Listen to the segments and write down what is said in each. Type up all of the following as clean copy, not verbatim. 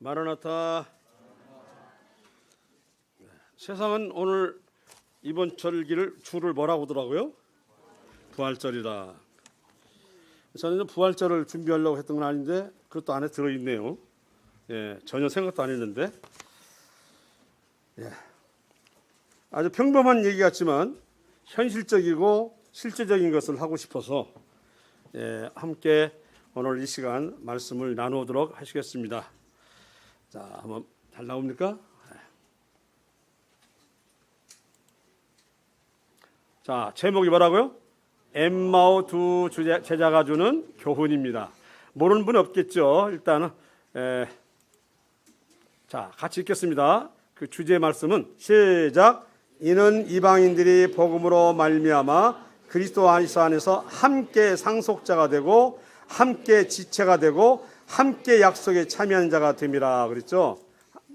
마라나타. 세상은 오늘 이번 절기를 주를 뭐라고 하더라고요? 부활절이라. 저는 부활절을 준비하려고 했던 건 아닌데 그것도 안에 들어있네요. 전혀 생각도 안 했는데. 아주 평범한 얘기 같지만 현실적이고 실제적인 것을 하고 싶어서 함께 오늘 이 시간 말씀을 나누도록 하시겠습니다. 자, 한번 잘 나옵니까? 자, 제목이 뭐라고요? 엠마오 두 제자가 주는 교훈입니다. 모르는 분 없겠죠? 일단은 자, 같이 읽겠습니다. 그 주제 말씀은 시작. 이는 이방인들이 복음으로 말미암아 그리스도 안에서 함께 상속자가 되고 함께 지체가 되고 함께 약속에 참여한 자가 됨이라 그랬죠.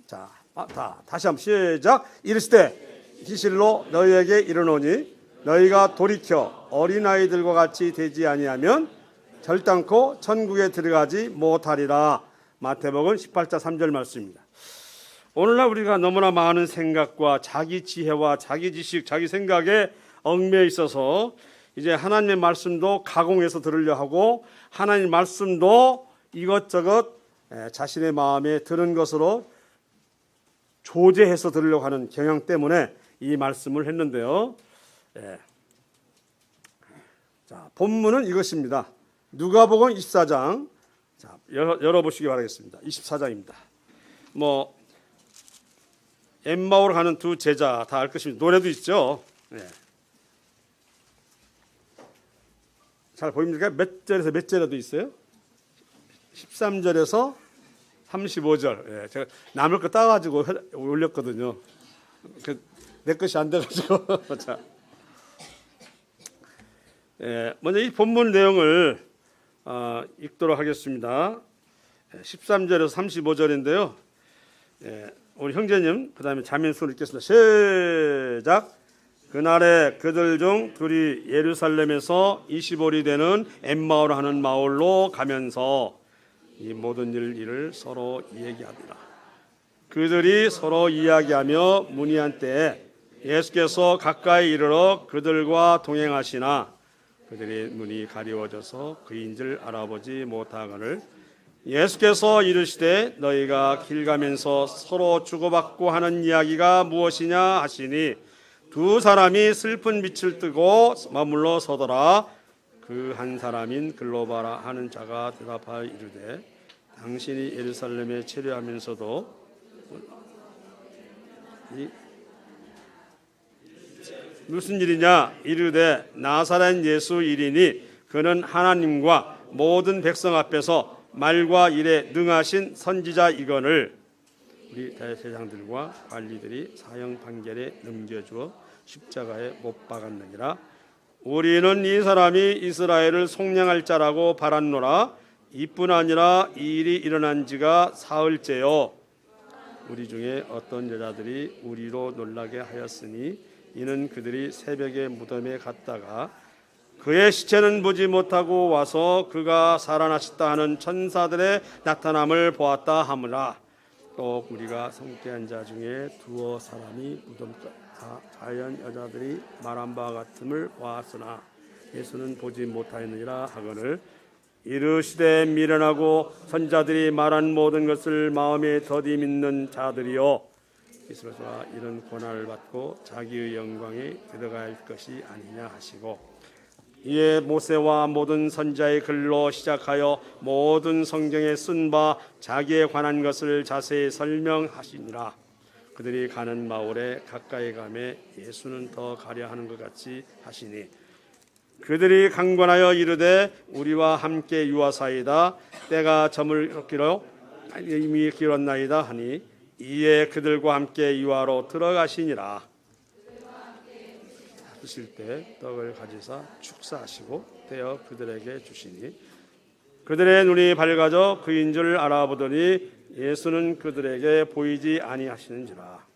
자, 다시 한번 시작. 이르시되 진실로 너희에게 이르노니 너희가 돌이켜 어린아이들과 같이 되지 아니하면 결단코 천국에 들어가지 못하리라. 마태복음 18장 3절 말씀입니다. 오늘날 우리가 너무나 많은 생각과 자기 지혜와 자기 지식, 자기 생각에 얽매여 있어서 이제 하나님의 말씀도 가공해서 들으려 하고 하나님의 말씀도 이것저것 자신의 마음에 드는 것으로 조제해서 들으려고 하는 경향 때문에 이 말씀을 했는데요. 자, 본문은 이것입니다. 누가복음 24장. 자, 열어보시기 바라겠습니다. 24장입니다. 엠마오로 가는 두 제자 다 알 것입니다. 노래도 있죠. 잘 보입니까? 몇 절에서 몇 절에도 있어요? 13절에서 35절. 제가 남을 거 따가지고 올렸거든요. 내 것이 안 돼가지고. 자, 먼저 이 본문 내용을 읽도록 하겠습니다. 13절에서 35절인데요. 우리 형제님, 그 다음에 자매수를 읽겠습니다. 시작. 그날에 그들 중 둘이 예루살렘에서 25리 되는 엠마오로 하는 마을로 가면서 이 모든 일을 서로 이야기하더라. 그들이 서로 이야기하며 문의한 때에 예수께서 가까이 이르러 그들과 동행하시나 그들의 눈이 가리워져서 그인 줄 알아보지 못하거늘 예수께서 이르시되 너희가 길 가면서 서로 주고받고 하는 이야기가 무엇이냐 하시니 두 사람이 슬픈 빛을 뜨고 머물러 서더라. 그 한 사람인 글로바라 하는 자가 대답하여 이르되 당신이 예루살렘에 체류하면서도 무슨 일이냐 이르되 나사렛 예수 일이니 그는 하나님과 모든 백성 앞에서 말과 일에 능하신 선지자이거늘 우리 대제사장들과 관리들이 사형 판결에 넘겨주어 십자가에 못 박았느니라. 우리는 이 사람이 이스라엘을 속량할 자라고 바랐노라. 이뿐 아니라 이 일이 일어난 지가 사흘째요. 우리 중에 어떤 여자들이 우리로 놀라게 하였으니 이는 그들이 새벽에 무덤에 갔다가 그의 시체는 보지 못하고 와서 그가 살아나셨다 하는 천사들의 나타남을 보았다 하므라. 또 우리가 성계한 자 중에 두어 사람이 무덤가 자연 여자들이 말한 바와 같음을 보았으나 예수는 보지 못하였느니라 하거늘 이르시되 미련하고 선자들이 말한 모든 것을 마음에 더디 믿는 자들이여 이스라엘과 이런 고난을 받고 자기의 영광에 들어갈 것이 아니냐 하시고 이에 모세와 모든 선지자의 글로 시작하여 모든 성경에 쓴 바 자기에 관한 것을 자세히 설명하시니라. 그들이 가는 마을에 가까이 가매 예수는 더 가려 하는 것 같이 하시니 그들이 강권하여 이르되 우리와 함께 유하사이다. 때가 저물기로 이미 길었나이다 하니 이에 그들과 함께 유하로 들어가시니라. 드실 때 떡을 가지사 축사하시고 떼어 그들에게 주시니 그들의 눈이 밝아져 그인 줄 알아보더니 예수는 그들에게 보이지 아니하시는지라.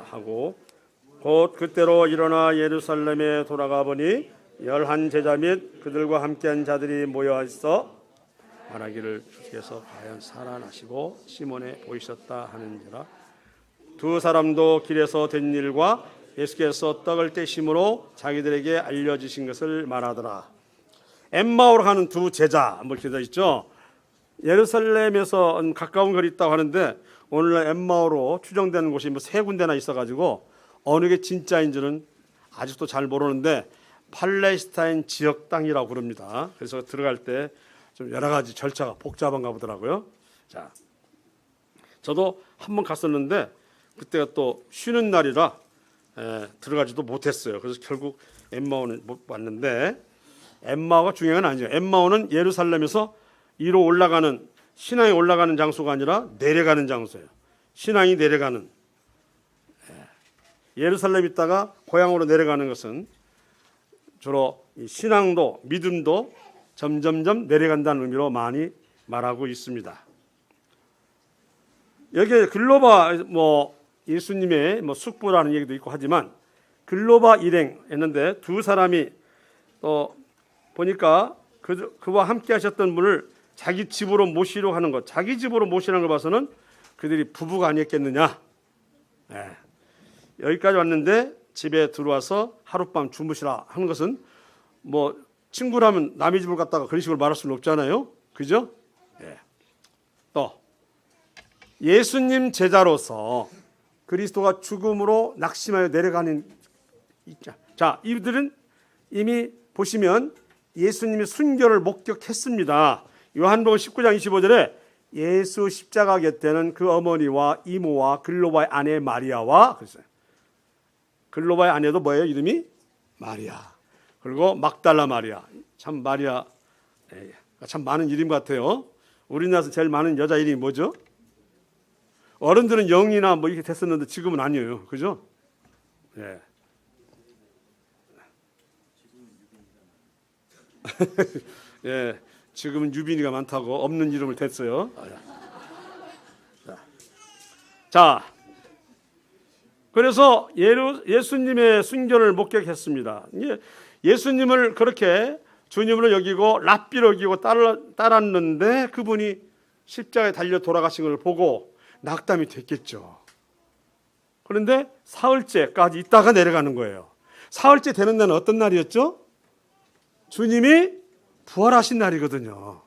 하고 곧 그때로 일어나 예루살렘에 돌아가 보니 11 제자 및 그들과 함께한 자들이 모여 있어 말하기를 주께서 과연 살아나시고 시몬에 보이셨다 하는지라. 두 사람도 길에서 된 일과 예수께서 떡을 떼심으로 자기들에게 알려주신 것을 말하더라. 엠마오로 가는 두 제자 뭐 기도 있죠. 예루살렘에서 가까운 거리 있다고 하는데 오늘날 엠마오로 추정되는 곳이 뭐 3군데나 있어가지고 어느 게 진짜인지는 아직도 잘 모르는데 팔레스타인 지역 땅이라고 부릅니다. 그래서 들어갈 때 좀 여러 가지 절차가 복잡한가 보더라고요. 자, 저도 한 번 갔었는데 그때가 또 쉬는 날이라 들어가지도 못했어요. 그래서 결국 엠마오는 못 왔는데 엠마오가 중요한 건 아니죠. 엠마오는 예루살렘에서 위로 올라가는 신앙이 올라가는 장소가 아니라 내려가는 장소예요. 신앙이 내려가는 예루살렘 있다가 고향으로 내려가는 것은 주로 신앙도 믿음도 점점점 내려간다는 의미로 많이 말하고 있습니다. 여기에 글로바 뭐 예수님의 뭐 숙부라는 얘기도 있고 하지만 글로바 일행 했는데 두 사람이 또 보니까 그와 함께 하셨던 분을 자기 집으로 모시려고 하는 것, 자기 집으로 모시는 걸 봐서는 그들이 부부가 아니었겠느냐. 여기까지 왔는데 집에 들어와서 하룻밤 주무시라 하는 것은 뭐 친구라면 남의 집을 갔다가 그런 식으로 말할 수는 없잖아요. 그죠? 또 예수님 제자로서 그리스도가 죽음으로 낙심하여 내려가는 자, 이들은 이미 보시면 예수님의 순교를 목격했습니다. 요한복음 19장 25절에 예수 십자가 곁에는 그 어머니와 이모와 글로바의 아내 마리아와 그랬어요. 글로바의 아내도 뭐예요? 이름이 마리아. 그리고 막달라 마리아. 참 마리아 참 많은 이름 같아요. 우리나라에서 제일 많은 여자 이름이 뭐죠? 어른들은 영이나 뭐 이렇게 됐었는데 지금은 아니에요. 그죠? 예. 예, 지금은 유빈이가 많다고 없는 이름을 댔어요. 자, 그래서 예수님의 순교를 목격했습니다. 예수님을 그렇게 주님으로 여기고 랍비로 여기고 따랐는데 그분이 십자가에 달려 돌아가신 걸 보고 낙담이 됐겠죠. 그런데 사흘째까지 있다가 내려가는 거예요. 사흘째 되는 날은 어떤 날이었죠? 주님이 부활하신 날이거든요.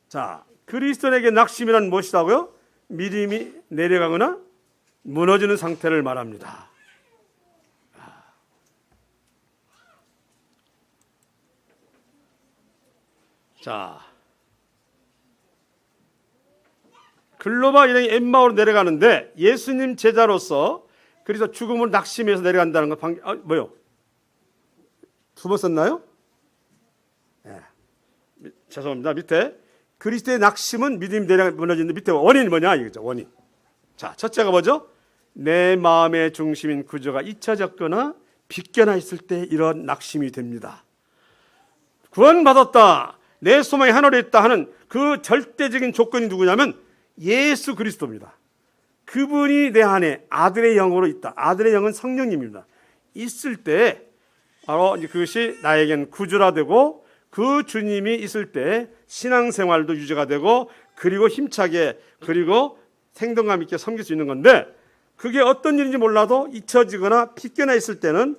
자, 그리스도에게 낙심이란 무엇이라고요? 믿음이 내려가거나 무너지는 상태를 말합니다. 자, 글로바 일행이 엠마오로 내려가는데 예수님 제자로서 그래서 죽음을 낙심해서 내려간다는 건 뭐요? 두 번 썼나요? 죄송합니다. 밑에 그리스도의 낙심은 믿음이 무너지는데 밑에 원인이 뭐냐 이거죠. 원인. 자, 첫째가 뭐죠? 내 마음의 중심인 구조가 잊혀졌거나 빗겨나 있을 때 이런 낙심이 됩니다. 구원받았다. 내 소망이 하늘에 있다 하는 그 절대적인 조건이 누구냐면 예수 그리스도입니다. 그분이 내 안에 아들의 영으로 있다. 아들의 영은 성령님입니다. 있을 때 바로 그것이 나에겐 구주라 되고 그 주님이 있을 때 신앙생활도 유지가 되고 그리고 힘차게 그리고 생동감 있게 섬길 수 있는 건데 그게 어떤 일인지 몰라도 잊혀지거나 빗겨나 있을 때는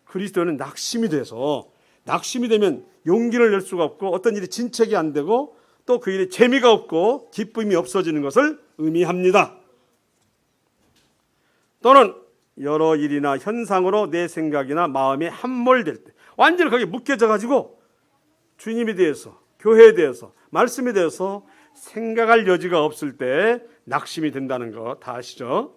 그리스도는 낙심이 돼서 낙심이 되면 용기를 낼 수가 없고 어떤 일이 진척이 안 되고 또 그 일에 재미가 없고 기쁨이 없어지는 것을 의미합니다. 또는 여러 일이나 현상으로 내 생각이나 마음이 함몰될 때 완전히 거기에 묶여져 가지고 주님에 대해서 교회에 대해서 말씀에 대해서 생각할 여지가 없을 때 낙심이 된다는 거 다 아시죠?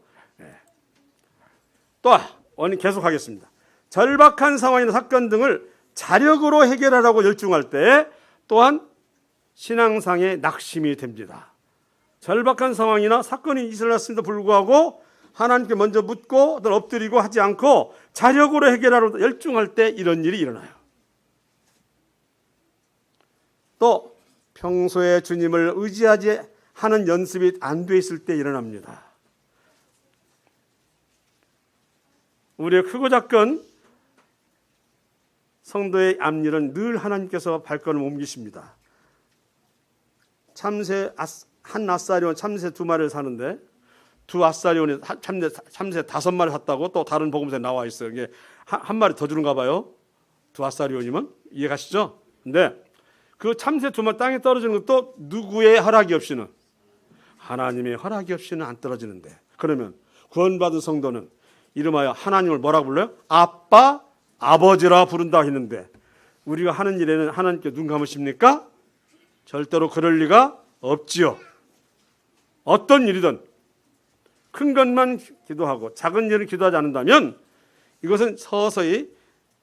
또 원인 계속하겠습니다. 절박한 상황이나 사건 등을 자력으로 해결하라고 열중할 때 또한 신앙상의 낙심이 됩니다. 절박한 상황이나 사건이 일어났음에도 불구하고 하나님께 먼저 묻고 엎드리고 하지 않고 자력으로 해결하려고 열중할 때 이런 일이 일어나요. 또 평소에 주님을 의지하지 하는 연습이 안 돼 있을 때 일어납니다. 우리의 크고 작건 성도의 앞일은 늘 하나님께서 발걸음 옮기십니다. 한 아사리온 참새 2마리를 사는데 두 아사리온이 참새 5마리 샀다고 또 다른 복음서에 나와 있어요. 이게 한 마리 더 주는가 봐요. 두 아사리온이면 이해가시죠? 근데 그 참새 2마리 땅에 떨어지는 것도 누구의 허락이 없이는, 하나님의 허락이 없이는 안 떨어지는데, 그러면 구원받은 성도는 이름하여 하나님을 뭐라고 불러요? 아빠, 아버지라 부른다 했는데 우리가 하는 일에는 하나님께 눈 감으십니까? 절대로 그럴 리가 없지요. 어떤 일이든 큰 것만 기도하고 작은 일을 기도하지 않는다면 이것은 서서히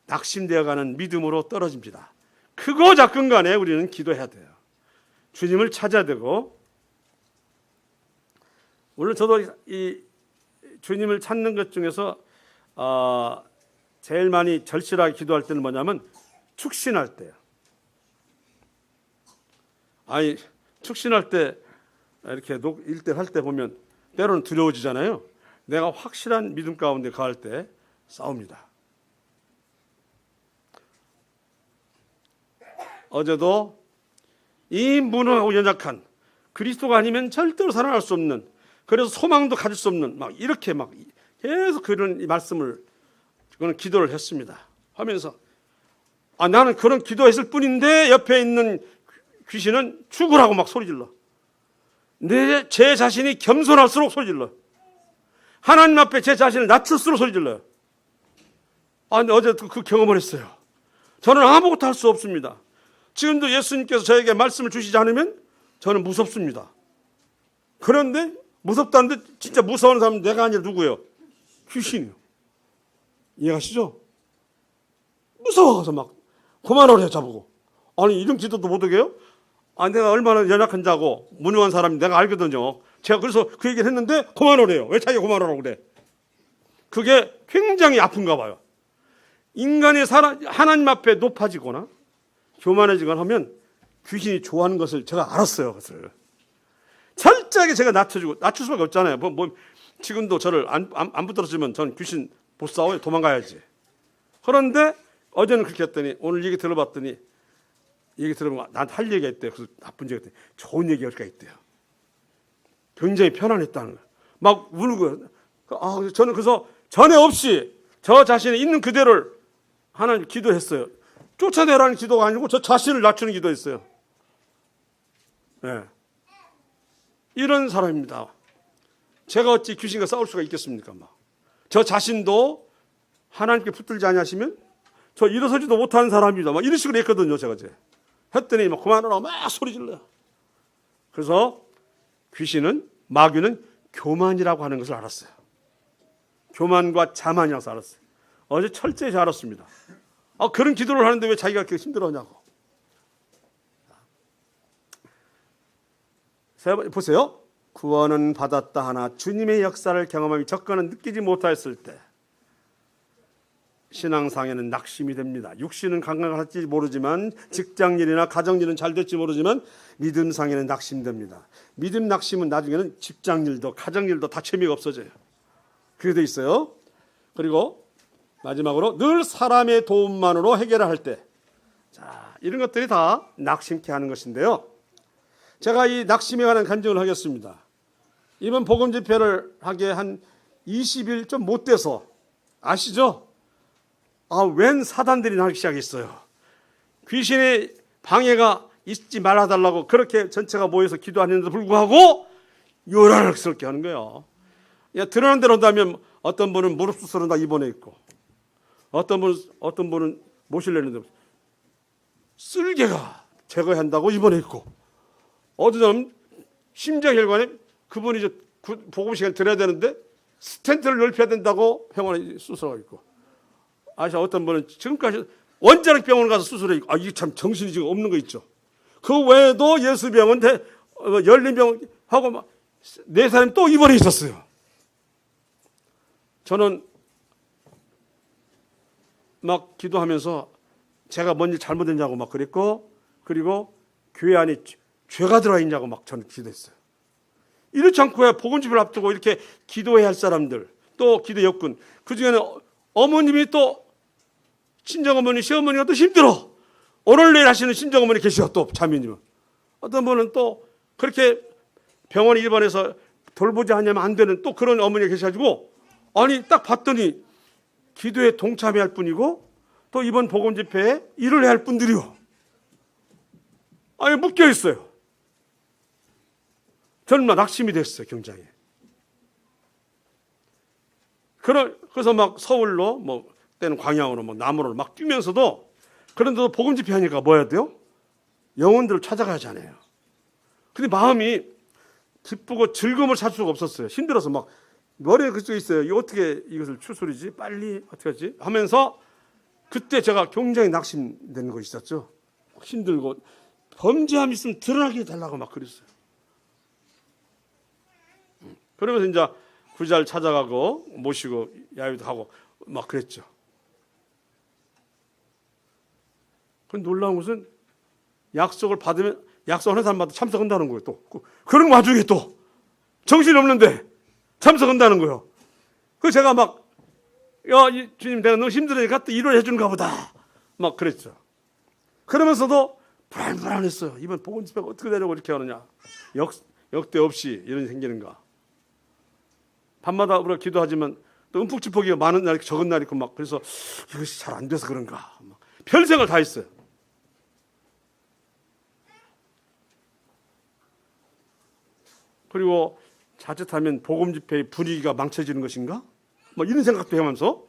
낙심되어가는 믿음으로 떨어집니다. 크고 작은 간에 우리는 기도해야 돼요. 주님을 찾아야 되고, 물론 저도 이 주님을 찾는 것 중에서 제일 많이 절실하게 기도할 때는 뭐냐면 축신할 때요. 아니, 축신할 때 이렇게 일대를 할 때 보면 때로는 두려워지잖아요. 내가 확실한 믿음 가운데 가할 때 싸웁니다. 어제도 이 무능하고 연약한, 그리스도가 아니면 절대로 살아날 수 없는, 그래서 소망도 가질 수 없는, 막 이렇게 막 계속 그런 말씀을, 그런 기도를 했습니다. 하면서 나는 그런 기도했을 뿐인데 옆에 있는 귀신은 죽으라고 막 소리질러. 제 자신이 겸손할수록 소리질러. 하나님 앞에 제 자신을 낮출수록 소리질러요. 근데 어제 그 경험을 했어요. 저는 아무것도 할 수 없습니다. 지금도 예수님께서 저에게 말씀을 주시지 않으면 저는 무섭습니다. 그런데 무섭다는데 진짜 무서운 사람은 내가 아니라 누구예요? 귀신이요. 이해가시죠? 무서워서 막 그만하래 자보고. 아니 이런 기도도 못하게요? 내가 얼마나 연약한 자고 무능한 사람인지 내가 알거든요. 제가 그래서 그 얘기를 했는데 그만하래요. 왜 자기가 그만하라고 그래? 그게 굉장히 아픈가 봐요. 인간이 하나님 앞에 높아지거나 교만해지거나 하면 귀신이 좋아하는 것을 제가 알았어요. 그것을 철저하게 제가 낮출 수밖에 없잖아요. 지금도 저를 안 붙들어주면 전 귀신 못 싸워요. 도망가야지. 그런데 어제는 그렇게 했더니 오늘 얘기 들어봤더니, 얘기 들으면 나한테 할 얘기가 있대요. 그래서 나쁜 얘기가 있대요. 좋은 얘기가 있대요. 굉장히 편안했다는 거예요. 막 울고. 저는 그래서 전에 없이 저 자신이 있는 그대로를 하나님 기도했어요. 쫓아내라는 기도가 아니고 저 자신을 낮추는 기도했어요. 네. 이런 사람입니다. 제가 어찌 귀신과 싸울 수가 있겠습니까? 저 자신도 하나님께 붙들지 아니하시면 저 일어서지도 못하는 사람입니다. 이런 식으로 했거든요. 제가 했더니 그만하라고 막 소리 질러요. 그래서 마귀는 교만이라고 하는 것을 알았어요. 교만과 자만이라고 알았어요. 어제 철저히 잘 알았습니다. 그런 기도를 하는데 왜 자기가 그렇게 힘들어하냐고. 보세요. 구원은 받았다 하나 주님의 역사를 경험하며 접근은 느끼지 못하였을 때 신앙상에는 낙심이 됩니다. 육신은 건강할지 모르지만, 직장일이나 가정일은 잘 될지 모르지만 믿음상에는 낙심됩니다. 믿음 낙심은 나중에는 직장일도 가정일도 다 재미가 없어져요. 그게 돼 있어요. 그리고 마지막으로 늘 사람의 도움만으로 해결을 할 때, 이런 것들이 다 낙심케 하는 것인데요. 제가 이 낙심에 관한 간증을 하겠습니다. 이번 복음 집회를 하게 한 20일 좀 못 돼서, 아시죠? 웬 사단들이 나기 시작했어요. 귀신의 방해가 있지 말아달라고 그렇게 전체가 모여서 기도하는데도 불구하고 요란스럽게 하는 거예요. 드러난 대로 한다면 어떤 분은 무릎 수술은 다 입원해 있고, 어떤 분은 모실려는데 쓸개가 제거한다고 입원해 있고, 어떤 심장혈관에 그분이 이제 복음 시간 들어야 되는데 스텐트를 넓혀야 된다고 병원에 수술하고 있고, 어떤 분은 지금까지 원자력 병원 가서 수술해 있고, 이게 참 정신이 지금 없는 거 있죠. 그 외에도 예수병원, 열린병원 하고 막 4사람이 또 입원해 있었어요. 저는 막 기도하면서 제가 뭔 일 잘못했냐고 막 그랬고, 그리고 교회 안에 죄가 들어가 있냐고 막 저는 기도했어요. 이렇지 않고 복음 집회를 앞두고 이렇게 기도해야 할 사람들, 또 기도 역군, 그 중에는 어머님이 또 친정어머니, 시어머니가 또 힘들어. 오늘 내일 하시는 친정어머니 계셔. 또 자매님은. 어떤 분은 또 그렇게 병원에 입원해서 돌보지 않으면 안 되는 또 그런 어머니가 계셔가지고, 아니 딱 봤더니 기도에 동참해야 할 뿐이고 또 이번 복음 집회에 일을 해야 할 분들이요. 아니 묶여 있어요. 저는 막 낙심이 됐어요, 굉장히. 그래서 막 서울로 뭐 때는 광양으로 뭐 남으로 막 뛰면서도, 그런데도 복음 집회 하니까 뭐 해야 돼요? 영혼들을 찾아가야 하잖아요. 근데 마음이 기쁘고 즐거움을 찾을 수가 없었어요. 힘들어서 막 머리에 그쪽에 있어요. 이거 어떻게 이것을 추스리지? 빨리 어떻게 하지? 하면서 그때 제가 굉장히 낙심되는 거 있었죠. 힘들고 범죄함 있으면 드러나게 해달라고 막 그랬어요. 그러면서 이제 구자를 찾아가고 모시고 야유도 하고 막 그랬죠. 근데 놀라운 것은 약속을 받으면 약속하는 사람마다 참석한다는 거예요. 또 그런 와중에 또 정신이 없는데 참석한다는 거예요. 그래서 제가 막, 야, 주님 내가 너무 힘들으니까 또 일을 해주는가 보다 막 그랬죠. 그러면서도 불안했어요. 이번 복음 집회가 어떻게 되려고 이렇게 하느냐. 역대 없이 이런 생기는가. 밤마다 우리가 기도하지만 또 움푹치푹이 많은 날, 적은 날 있고 막, 그래서 이것이 잘 안 돼서 그런가. 막 별생을 다 했어요. 그리고 자칫하면 복음 집회의 분위기가 망쳐지는 것인가? 뭐 이런 생각도 해면서,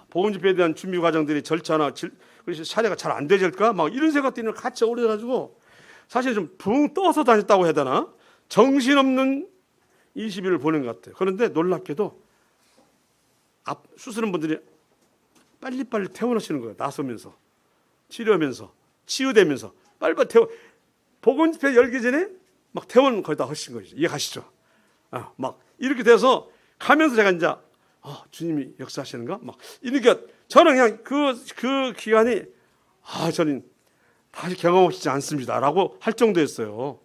복음 집회에 대한 준비 과정들이 절차나 그래서 차례가 잘 안 되질까? 막 이런 생각들이 같이 어우러져가지고 사실 좀 붕 떠서 다녔다고 해야 되나? 정신없는 20일을 보낸 것 같아요. 그런데 놀랍게도 수술한 분들이 빨리빨리 퇴원하시는 거예요. 나서면서, 치료하면서, 치유되면서 빨리빨리 퇴원. 복음 집회 열기 전에 막 퇴원 거의 다 하신 거죠. 이해가시죠? 막 이렇게 돼서 가면서 제가 이제 주님이 역사하시는가? 막 이러니까 저는 그냥 그 기간이 저는 다시 경험하고 싶지 않습니다라고 할 정도였어요.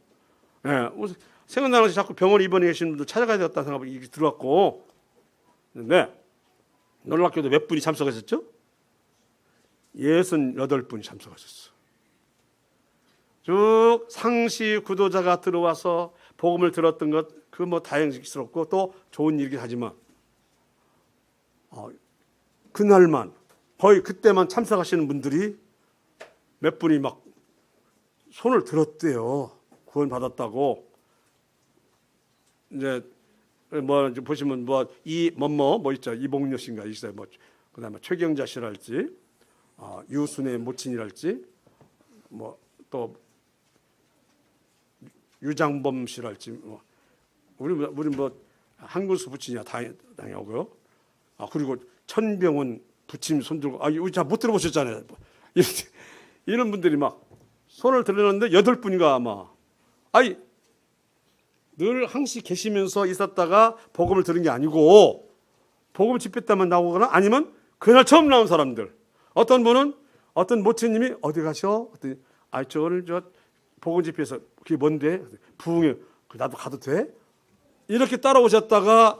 예, 생각나는 것이 자꾸 병원에 입원해 계신 분들 찾아가야 되겠다는 생각이 들어왔고, 근데 놀랍게도 몇 분이 참석하셨죠? 68분이 참석하셨어요. 쭉 상시 구도자가 들어와서 복음을 들었던 것, 그 뭐 다행스럽고 또 좋은 일이긴 하지만, 그날만 거의 그때만 참석하시는 분들이 몇 분이 막 손을 들었대요. 구원 받았다고. 이제 뭐 보시면 뭐 있죠. 이봉녀 씨인가 있어요. 뭐 그다음에 최경자 씨랄지, 유순의 모친이랄지, 뭐 또 유장범 씨랄지, 우리 뭐 한군수 부친이야 당연히 오고요. 그리고 천병원 부친 손 들고, 이거 잘 못 들어보셨잖아요. 이런 분들이 막 손을 들었는데 8분인가 아마. 늘 항시 계시면서 있었다가 복음을 들은 게 아니고 복음 집회 때만 나오거나 아니면 그날 처음 나온 사람들. 어떤 분은 어떤 모친님이 어디 가셔? 오늘 저 복음 집회에서 그게 뭔데? 부흥회. 나도 가도 돼? 이렇게 따라오셨다가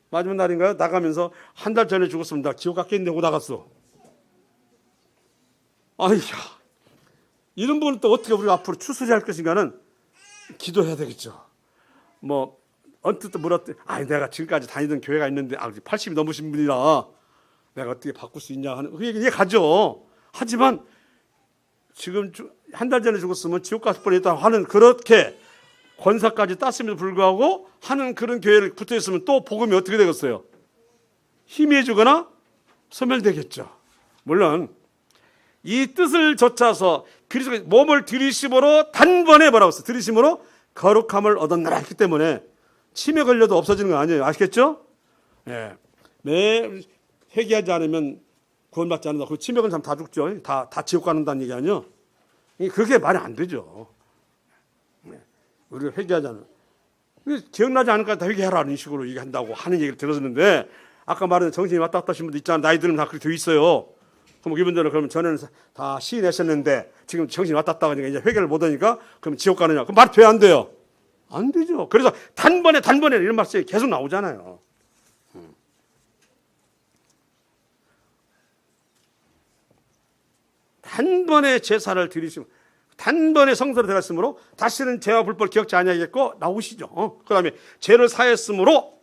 마지막 날인가요? 나가면서 한 달 전에 죽었으면 나 지옥 갔겠네 하고 나갔어. 이런 분은 또 어떻게 우리가 앞으로 추스려야 할 것인가는 기도해야 되겠죠. 뭐 언뜻 물었더니 내가 지금까지 다니던 교회가 있는데 80이 넘으신 분이라 내가 어떻게 바꿀 수 있냐 하는 그 얘기 이해가죠. 하지만 지금 한 달 전에 죽었으면 지옥 갔을 뻔했다 하는, 그렇게 권사까지 땄음에도 불구하고 하는 그런 교회를 붙어 있으면 또 복음이 어떻게 되겠어요? 희미해지거나 소멸되겠죠. 물론 이 뜻을 좇아서 그리스도의 몸을 들이심으로 단번에 뭐라고 했어요? 들이심으로 거룩함을 얻었느라 했기 때문에 치매 걸려도 없어지는 거 아니에요. 아시겠죠? 예. 매 회개하지 않으면 구원받지 않는다. 그 치매 걸리면 다 죽죠. 다 지옥 가는다는 얘기 아니요? 그렇게 말이 안 되죠. 우리가 회개하지 않으면 기억나지 않을까 다 회개하라는 식으로 얘기한다고 하는 얘기를 들었는데, 아까 말한 정신이 왔다 갔다 하신 분들 있잖아요. 나이 들으면 다 그렇게 돼 있어요. 그럼 이분들은 그러면 전에는 다 시인하셨는데 지금 정신이 왔다 갔다 하니까 이제 회개를 못 하니까 그럼 지옥 가느냐? 그럼 말이 돼요, 안 돼요? 안 되죠. 그래서 단번에 이런 말씀이 계속 나오잖아요. 단번에 제사를 드리시고 단번에 성소로 들어갔으므로 다시는 죄와 불법을 기억지 아니하겠고 나오시죠. 그 다음에 죄를 사했으므로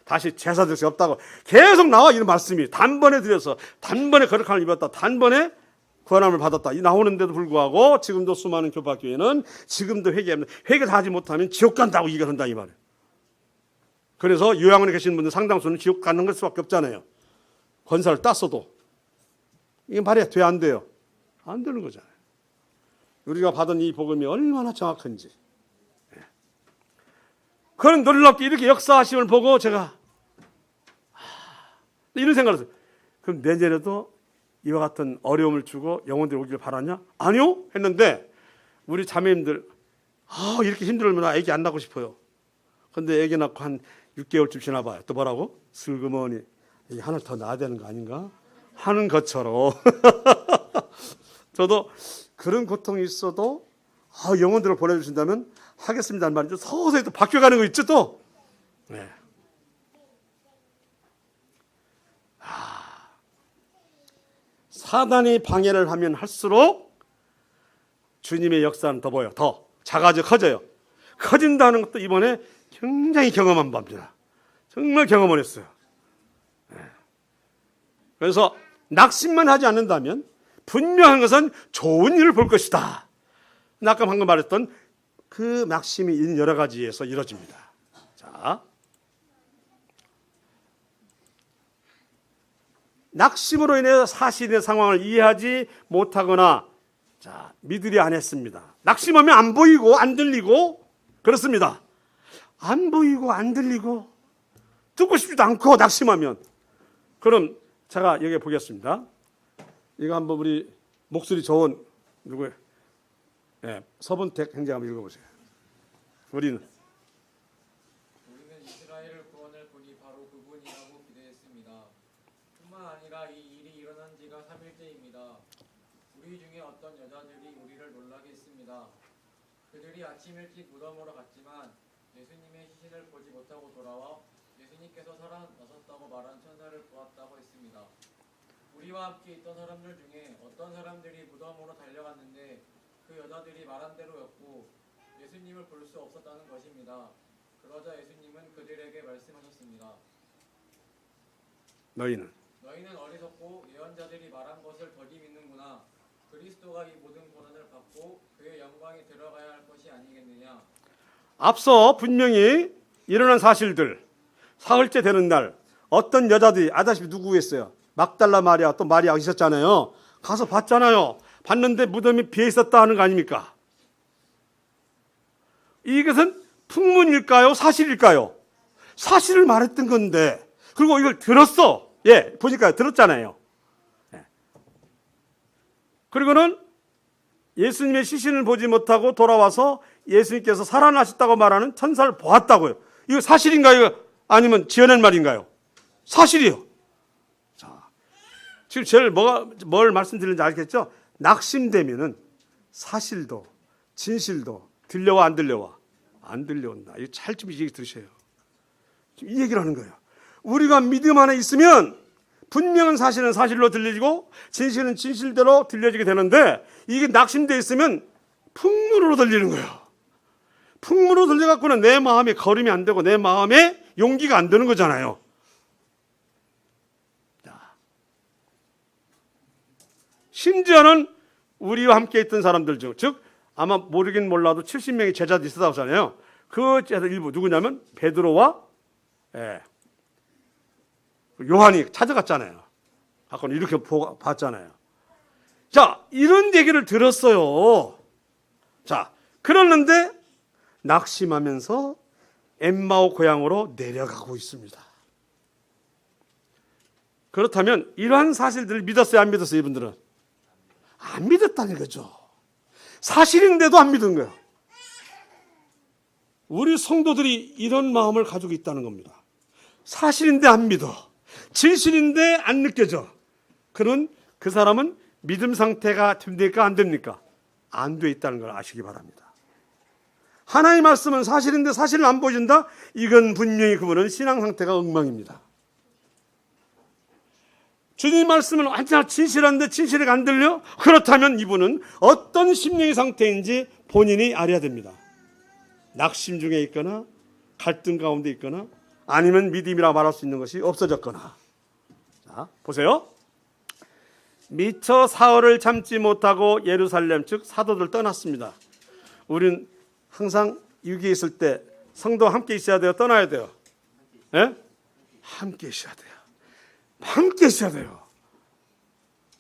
다시 제사 드릴 수 없다고 계속 나와. 이런 말씀이 단번에 드려서 단번에 거룩함을 입었다, 단번에 구원함을 받았다, 이 나오는데도 불구하고 지금도 수많은 교파교회는 지금도 회개 다 하지 못하면 지옥 간다고 얘기를 한다 이 말이에요. 그래서 요양원에 계시는 분들 상당수는 지옥 가는 걸 수밖에 없잖아요. 권사를 땄어도 이게 말이 돼 안 돼요? 안 되는 거잖아요. 우리가 받은 이 복음이 얼마나 정확한지. 그런 놀랍게 이렇게 역사하심을 보고 제가 이런 생각을 했어요. 그럼 내년에도 이와 같은 어려움을 주고 영혼들이 오기를 바라냐? 아니요? 했는데 우리 자매님들 이렇게 힘들면 나 애기 안 낳고 싶어요. 근데 애기 낳고 한 6개월쯤 지나봐요. 또 뭐라고? 슬그머니 애기 하나 더 낳아야 되는 거 아닌가? 하는 것처럼 저도 그런 고통이 있어도 영혼들을 보내주신다면 하겠습니다는 말이죠. 서서히 또 바뀌어가는 거 있죠 또. 네. 사단이 방해를 하면 할수록 주님의 역사는 더 보여. 더 작아져 커져요. 커진다는 것도 이번에 굉장히 경험한 바입니다. 정말 경험을 했어요. 네. 그래서 낙심만 하지 않는다면 분명한 것은 좋은 일을 볼 것이다. 아까 방금 말했던 그 낙심이 여러 가지에서 이루어집니다. 자, 낙심으로 인해서 사실의 상황을 이해하지 못하거나 믿으려 안 했습니다. 낙심하면 안 보이고 안 들리고 그렇습니다. 안 보이고 안 들리고 듣고 싶지도 않고 낙심하면. 그럼 제가 여기 보겠습니다. 이거 한번 우리 목소리 좋은 누구예요? 네, 서본택 행자 한번 읽어보세요. 우리는 이스라엘을 구원할 분이 바로 그분이라고 기대했습니다. 뿐만 아니라 이 일이 일어난 지가 3일째입니다. 우리 중에 어떤 여자들이 우리를 놀라게 했습니다. 그들이 아침 일찍 무덤으로 갔지만 예수님의 시신을 보지 못하고 돌아와 예수님께서 살아나셨다고 말한 천사를 보았다고 했습니다. 우리와 함께 있던 사람들 중에 어떤 사람들이 무덤으로 달려갔는데 그 여자들이 말한 대로였고 예수님을 볼 수 없었다는 것입니다. 그러자 예수님은 그들에게 말씀하셨습니다. 너희는 어리석고 예언자들이 말한 것을 더디 믿는구나. 그리스도가 이 모든 고난을 받고 그의 영광에 들어가야 할 것이 아니겠느냐. 앞서 분명히 일어난 사실들, 사흘째 되는 날 어떤 여자들이 아다시피 누구였어요? 막달라 마리아 또 마리아 있었잖아요. 가서 봤잖아요. 봤는데 무덤이 비어 있었다 하는 거 아닙니까? 이것은 풍문일까요? 사실일까요? 사실을 말했던 건데, 그리고 이걸 들었어. 보니까 들었잖아요. 그리고는 예수님의 시신을 보지 못하고 돌아와서 예수님께서 살아나셨다고 말하는 천사를 보았다고요. 이거 사실인가요? 아니면 지어낸 말인가요? 사실이요. 자, 지금 제일 뭘 말씀드리는지 알겠죠? 낙심되면은 사실도 진실도 들려와 안 들려와? 안 들려온다. 이거 잘 좀 얘기 들으셔요. 이 얘기를 하는 거예요. 우리가 믿음 안에 있으면 분명한 사실은 사실로 들리고 진실은 진실대로 들려지게 되는데 이게 낙심되어 있으면 풍문으로 들리는 거예요. 풍문으로 들려갖고는 내 마음에 걸음이 안 되고 내 마음에 용기가 안 되는 거잖아요. 심지어는 우리와 함께 있던 사람들 중, 즉 아마 모르긴 몰라도 70명의 제자들이 있었다고 하잖아요. 그 제자들 일부 누구냐면 베드로와 요한이 찾아갔잖아요. 아까는 이렇게 봤잖아요. 자, 이런 얘기를 들었어요. 자, 그러는데 낙심하면서 엠마오 고향으로 내려가고 있습니다. 그렇다면 이러한 사실들을 믿었어요, 안 믿었어요, 이분들은? 안 믿었다는 거죠. 사실인데도 안 믿은 거예요. 우리 성도들이 이런 마음을 가지고 있다는 겁니다. 사실인데 안 믿어. 진실인데 안 느껴져. 그런 그 사람은 믿음 상태가 됩니까? 안 됩니까? 안 돼 있다는 걸 아시기 바랍니다. 하나님의 말씀은 사실인데 사실을 안 보여준다? 이건 분명히 그분은 신앙 상태가 엉망입니다. 주님 말씀은 완전 진실한데 진실이 안 들려? 그렇다면 이분은 어떤 심령의 상태인지 본인이 알아야 됩니다. 낙심 중에 있거나 갈등 가운데 있거나 아니면 믿음이라 말할 수 있는 것이 없어졌거나. 자, 보세요. 미처 사흘을 참지 못하고 예루살렘 즉 사도들 떠났습니다. 우린 항상 위기에 있을 때 성도 함께 있어야 돼요? 떠나야 돼요? 예? 함께 있어야 돼요. 함께 있어야 돼요.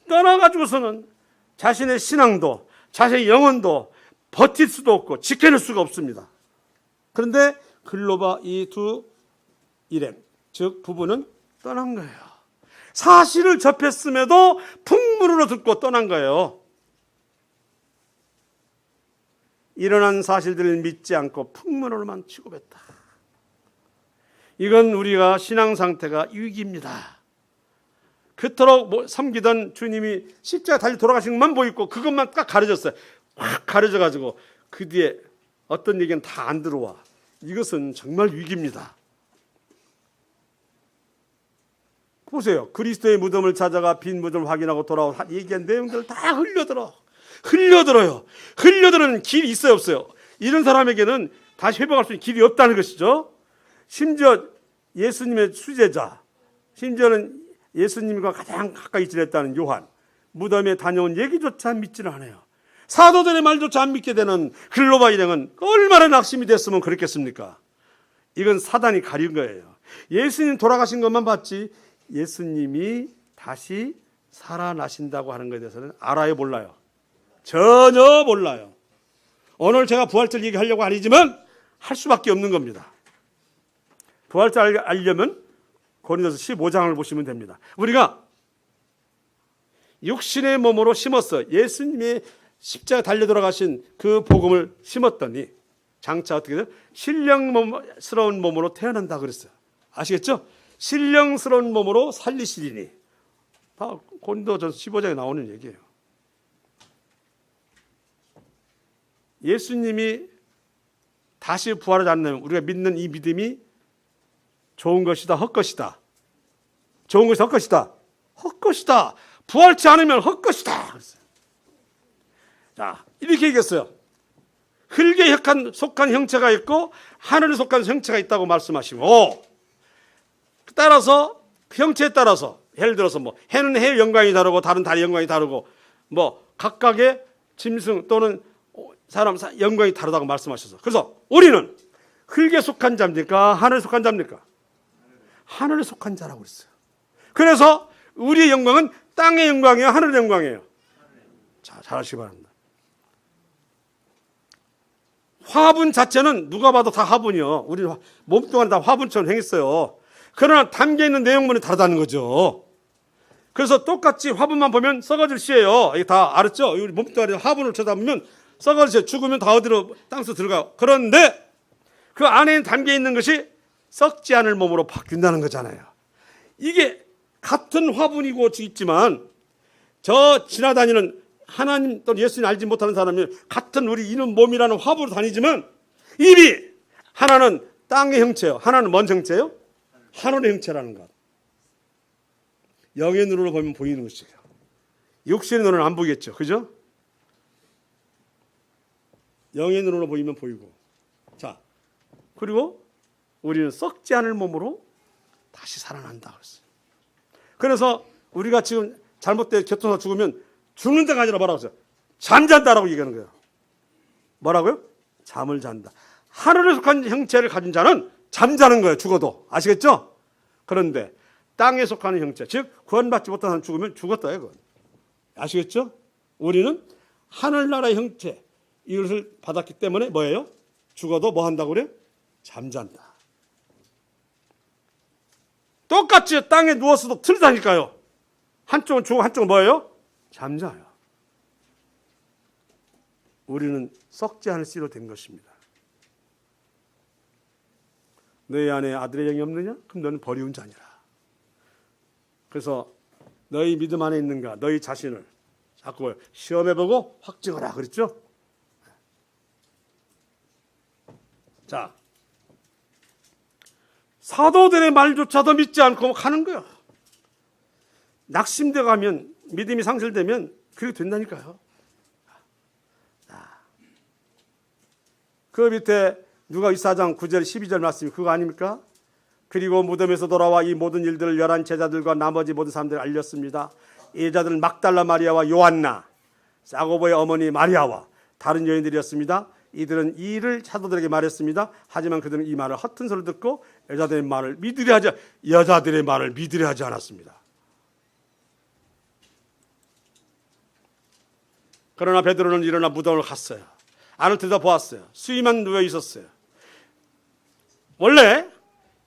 떠나가지고서는 자신의 신앙도 자신의 영혼도 버틸 수도 없고 지켜낼 수가 없습니다. 그런데 글로바 이 두 일행 즉 부부는 떠난 거예요. 사실을 접했음에도 풍문으로 듣고 떠난 거예요. 일어난 사실들을 믿지 않고 풍문으로만 취급했다. 이건 우리가 신앙 상태가 위기입니다. 그토록 섬기던 주님이 십자가 달려 돌아가신 것만 보이고 그것만 딱 가려졌어요. 확 가려져가지고 그 뒤에 어떤 얘기는 다 안 들어와. 이것은 정말 위기입니다. 보세요. 그리스도의 무덤을 찾아가 빈 무덤을 확인하고 돌아온 얘기한 내용들 다 흘려들어요. 흘려들어는 길이 있어요, 없어요? 이런 사람에게는 다시 회복할 수 있는 길이 없다는 것이죠. 심지어 예수님의 수제자, 심지어는 예수님과 가장 가까이 지냈다는 요한, 무덤에 다녀온 얘기조차 믿지를 않아요. 사도들의 말조차 안 믿게 되는 글로바 일행은 얼마나 낙심이 됐으면 그랬겠습니까? 이건 사단이 가린 거예요. 예수님 돌아가신 것만 봤지 예수님이 다시 살아나신다고 하는 것에 대해서는 알아요, 몰라요? 전혀 몰라요. 오늘 제가 부활절 얘기하려고 아니지만 할 수밖에 없는 겁니다. 부활절 알려면 고린도서 15장을 보시면 됩니다. 우리가 육신의 몸으로 심었어. 예수님이 십자가 달려 돌아가신 그 복음을 심었더니 장차 어떻게 돼요? 신령스러운 몸으로 태어난다 그랬어요. 아시겠죠? 신령스러운 몸으로 살리시리니. 다 고린도전서 15장에 나오는 얘기예요. 예수님이 다시 부활하지 않으면 우리가 믿는 이 믿음이 좋은 것이다, 헛것이다. 좋은 것이다, 헛것이다. 헛것이다. 부활치 않으면 헛것이다. 자, 이렇게 얘기했어요. 흙에 속한 형체가 있고 하늘에 속한 형체가 있다고 말씀하시고, 따라서 그 형체에 따라서 예를 들어서 해는 해의 영광이 다르고 다른 달의 영광이 다르고 각각의 짐승 또는 사람 영광이 다르다고 말씀하셔서, 그래서 우리는 흙에 속한 자입니까? 하늘에 속한 자입니까? 하늘에 속한 자라고 그랬어요. 그래서 우리의 영광은 땅의 영광이에요, 하늘의 영광이에요? 자, 잘하시기 바랍니다. 화분 자체는 누가 봐도 다 화분이요. 우리 몸뚱아리 다 화분처럼 생겼어요. 그러나 담겨있는 내용물이 다르다는 거죠. 그래서 똑같이 화분만 보면 썩어질 시예요. 이게 다 알았죠? 우리 몸뚱아리 화분을 쳐다보면 썩어질 시에 죽으면 다 어디로 땅속 들어가요. 그런데 그 안에 담겨있는 것이 썩지 않을 몸으로 바뀐다는 거잖아요. 이게 같은 화분이고 있지만 저 지나다니는 하나님 또는 예수님 알지 못하는 사람이 같은 우리 이는 몸이라는 화분으로 다니지만 이미 하나는 땅의 형체요, 하나는 뭔 형체요? 하늘의 형체라는 것. 영의 눈으로 보면 보이는 것이에요. 육신의 눈으로는 안 보이겠죠, 그죠? 영의 눈으로 보이면 보이고. 자, 그리고 우리는 썩지 않을 몸으로 다시 살아난다 그랬어요. 그래서 우리가 지금 잘못된 교통사고 죽으면 죽는 데가 아니라 뭐라고 했어요? 잠잔다라고 얘기하는 거예요. 뭐라고요? 잠을 잔다. 하늘에 속한 형체를 가진 자는 잠자는 거예요, 죽어도. 아시겠죠? 그런데 땅에 속하는 형체, 즉 구원받지 못한 사람 죽으면 죽었다 이거. 아시겠죠? 우리는 하늘나라의 형체 이것을 받았기 때문에 뭐예요? 죽어도 뭐 한다고 그래요? 잠잔다. 똑같이 땅에 누웠어도 틀리다니까요. 한쪽은 죽고 한쪽은 뭐예요? 잠자요. 우리는 썩지 않을 씨로 된 것입니다. 너희 안에 아들의 영이 없느냐? 그럼 너는 버리운 자니라. 그래서 너희 믿음 안에 있는가? 너희 자신을 자꾸 시험해보고 확증하라 그랬죠? 자, 사도들의 말조차도 믿지 않고 가는 거야. 낙심돼 가면, 믿음이 상실되면 그렇게 된다니까요. 그 밑에 누가 24장 9절 12절 말씀이 그거 아닙니까? 그리고 무덤에서 돌아와 이 모든 일들을 11 제자들과 나머지 모든 사람들을 알렸습니다. 이 제자들은 막달라 마리아와 요한나, 야고보의 어머니 마리아와 다른 여인들이었습니다. 이들은 이 일을 사도들에게 말했습니다. 하지만 그들은 이 말을 허튼 소리를 듣고 여자들의 말을 믿으려 하지 않았습니다. 그러나 베드로는 일어나 무덤을 갔어요. 안을 들여다보았어요. 수위만 누워 있었어요. 원래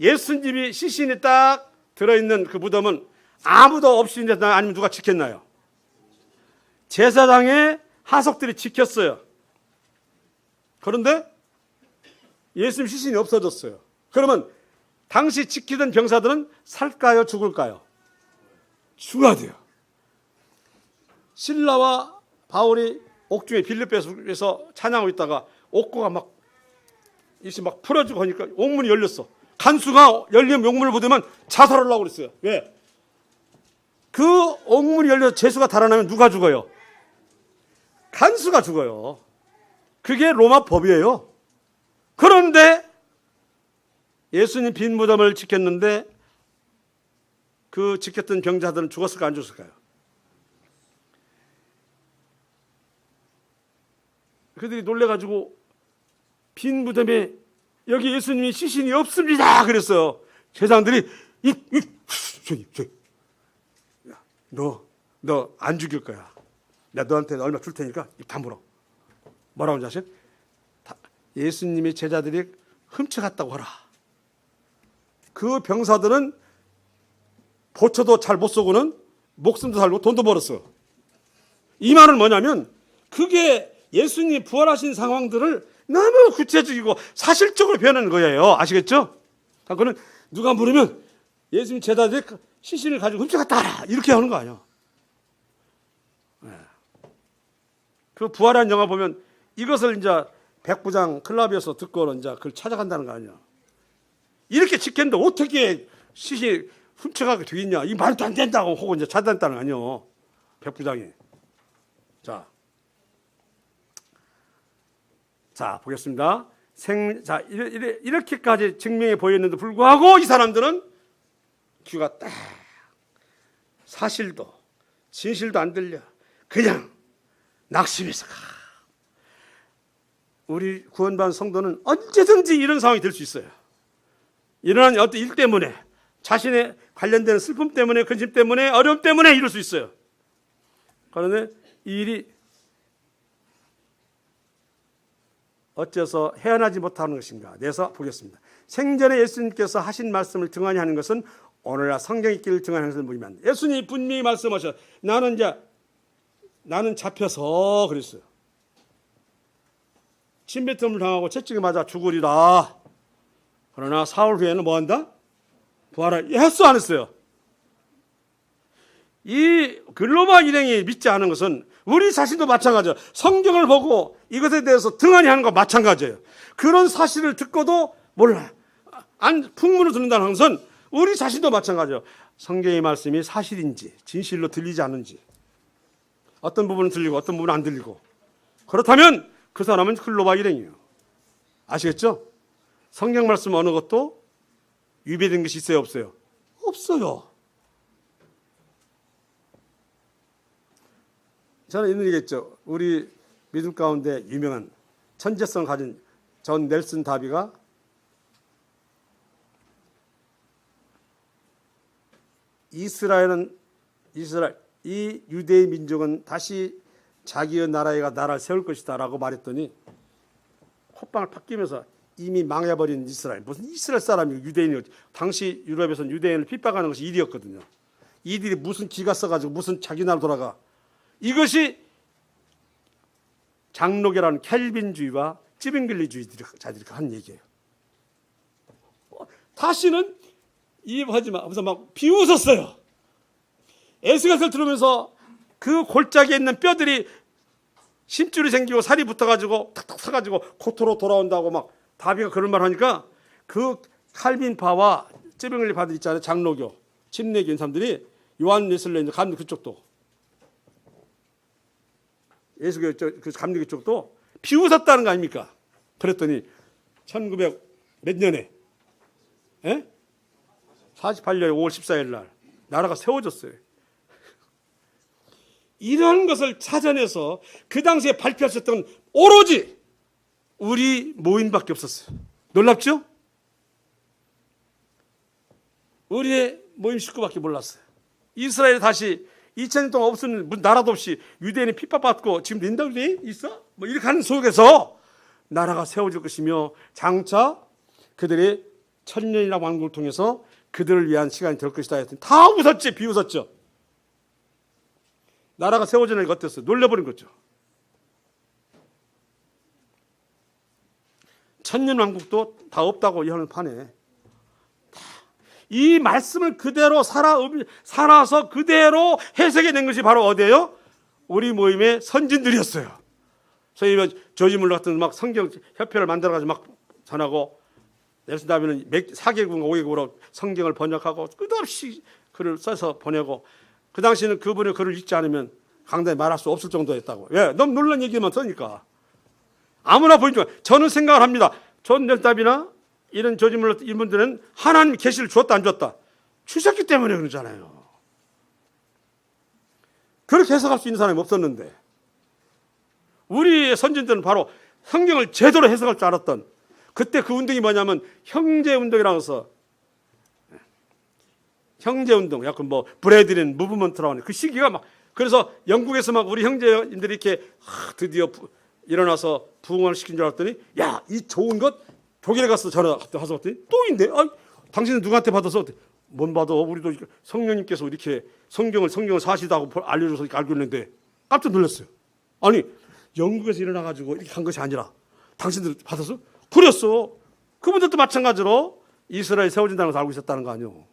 예수님이 시신이 딱 들어있는 그 무덤은 아무도 없이 있나 아니면 누가 지켰나요? 제사장의 하석들이 지켰어요. 그런데 예수님 시신이 없어졌어요. 그러면 당시 지키던 병사들은 살까요? 죽을까요? 죽어야 돼요. 실라와 바울이 옥중에 빌립보에서 찬양하고 있다가 옥고가 막 풀어지고 하니까 옥문이 열렸어. 간수가 열리면 옥문을 보더만 자살하려고 그랬어요. 왜? 그 옥문이 열려서 죄수가 달아나면 누가 죽어요? 간수가 죽어요. 그게 로마 법이에요. 그런데 예수님 빈 무덤을 지켰는데 그 지켰던 병자들은 죽었을까 안 죽었을까요? 그들이 놀래가지고 빈 무덤에 여기 예수님이 시신이 없습니다 그랬어요. 제사장들이 너 안 죽일 거야. 내가 너한테 얼마 줄 테니까 입 다물어. 뭐라고 하는지 아세요? 예수님의 제자들이 훔쳐갔다고 하라. 그 병사들은 보초도 잘 못 쏘고는 목숨도 살고 돈도 벌었어. 이 말은 뭐냐면 그게 예수님이 부활하신 상황들을 너무 구체적이고 사실적으로 표현하는 거예요. 아시겠죠? 그거는 누가 물으면 예수님 제자들이 시신을 가지고 훔쳐갔다 하라. 이렇게 하는 거 아니야. 그 부활한 영화 보면 이것을 이제 백부장 클라비에서 듣고는 이제 그걸 찾아간다는 거 아니야. 이렇게 지켰는데 어떻게 시신이 훔쳐가게 되겠냐. 이 말도 안 된다고 혹은 이제 찾아냈다는 거 아니야. 백부장이. 자, 보겠습니다. 이렇게까지 증명해 보였는데 불구하고 이 사람들은 귀가 딱 사실도 진실도 안 들려. 그냥 낙심해서 가. 우리 구원받은 성도는 언제든지 이런 상황이 될 수 있어요. 일어난 어떤 일 때문에, 자신의 관련되는 슬픔 때문에, 근심 때문에, 어려움 때문에 이럴 수 있어요. 그런데 이 일이 어째서 헤어나지 못하는 것인가? 내서 보겠습니다. 생전에 예수님께서 하신 말씀을 등한히 하는 것은 오늘날 성경 읽기를 등한히 하는 것을 보이면 예수님이 분명히 말씀하셔. 나는 잡혀서 그랬어요. 침뱉음을 당하고 채찍에 맞아 죽으리라. 그러나 사흘 후에는 뭐한다? 부활을 했어 안 했어요? 이 글로바 일행이 믿지 않은 것은 우리 자신도 마찬가지예요. 성경을 보고 이것에 대해서 등한히 하는 거 마찬가지예요. 그런 사실을 듣고도 몰라. 풍문을 듣는다는 것은 우리 자신도 마찬가지예요. 성경의 말씀이 사실인지 진실로 들리지 않는지, 어떤 부분은 들리고 어떤 부분은 안 들리고, 그렇다면 그 사람은 글로바 일행이에요. 아시겠죠? 성경 말씀 어느 것도 위배된 것이 있어요 없어요? 없어요. 저는 이런 얘기했죠. 우리 믿음 가운데 유명한 천재성 가진 존 넬슨 다비가 이스라엘 이 유대의 민족은 다시 자기의 나라를 세울 것이다 라고 말했더니 콧방을 팍 끼면서 이미 망해버린 이스라엘, 무슨 이스라엘 사람이 유대인이었지. 당시 유럽에서는 유대인을 핍박하는 것이 일이었거든요. 이들이 무슨 기가 써가지고 무슨 자기 나라 돌아가. 이것이 장로교라는 켈빈주의와 찌빙글리주의자들이 한 얘기예요. 다시는 이해하지 마 하면서 막 비웃었어요. 에스겔서를 들으면서 그 골짜기에 있는 뼈들이 심줄이 생기고 살이 붙어가지고 탁탁 서가지고 고토로 돌아온다고 막 다비가 그런 말 하니까 그 칼빈파와 찌빙글리파들 있잖아요. 장로교, 침례교인 사람들이 요한 웨슬레 있는 감리 그쪽도 예수교 그 감리 그쪽도 비웃었다는 거 아닙니까? 그랬더니 1900 몇 년에 48년 5월 14일 날 나라가 세워졌어요. 이런 것을 찾아내서 그 당시에 발표하셨던 오로지 우리 모임밖에 없었어요. 놀랍죠? 우리의 모임 식구밖에 몰랐어요. 이스라엘에 다시 2000년 동안 없었는 나라도 없이 유대인이 핍박받고 지금 낸다고 있어? 뭐 이렇게 하는 속에서 나라가 세워질 것이며 장차 그들의 천년이나 왕국을 통해서 그들을 위한 시간이 될 것이다 했더니 다 웃었지, 비웃었죠. 나라가 세워지는 게 어땠어요? 놀려버린 거죠. 천년 왕국도 다 없다고 이 하는 판에 이 말씀을 그대로 살아서 그대로 해석해낸 것이 바로 어디예요? 우리 모임의 선진들이었어요. 소위 조지 물러 같은 막 성경 협회를 만들어가지고 막 전하고 넬슨 다비는 4개국, 5개국으로 성경을 번역하고 끝없이 글을 써서 보내고 그 당시에는 그분의 글을 읽지 않으면 강단에 말할 수 없을 정도였다고. 왜? 너무 놀란 얘기만 쓰니까. 아무나 보이지만 저는 생각을 합니다. 존 넬슨 다비나 이런 조지 물러 이분들은 하나님 계시를 주었다 안 주었다? 주셨기 때문에 그러잖아요. 그렇게 해석할 수 있는 사람이 없었는데 우리의 선진들은 바로 성경을 제대로 해석할 줄 알았던 그때 그 운동이 뭐냐면 형제운동이라고 해서 형제운동, 약간 뭐 브레드린 무브먼트라고 하는 그 시기가 막 그래서 영국에서 막 우리 형제인들이 이렇게 드디어 일어나서 부흥을 시킨 줄 알았더니 야, 이 좋은 것 독일에 가서 전화하서 왔더니 또 있는데 당신은 누구한테 받아서 뭔 받아? 우리도 성령님께서 이렇게 성경을 사시다고 알려줘서 이렇게 알고 있는데 깜짝 놀랐어요. 아니 영국에서 일어나가지고 이렇게 한 것이 아니라 당신들 받아서 그랬어. 그분들도 마찬가지로 이스라엘 세워진다는 것을 알고 있었다는 거 아니에요.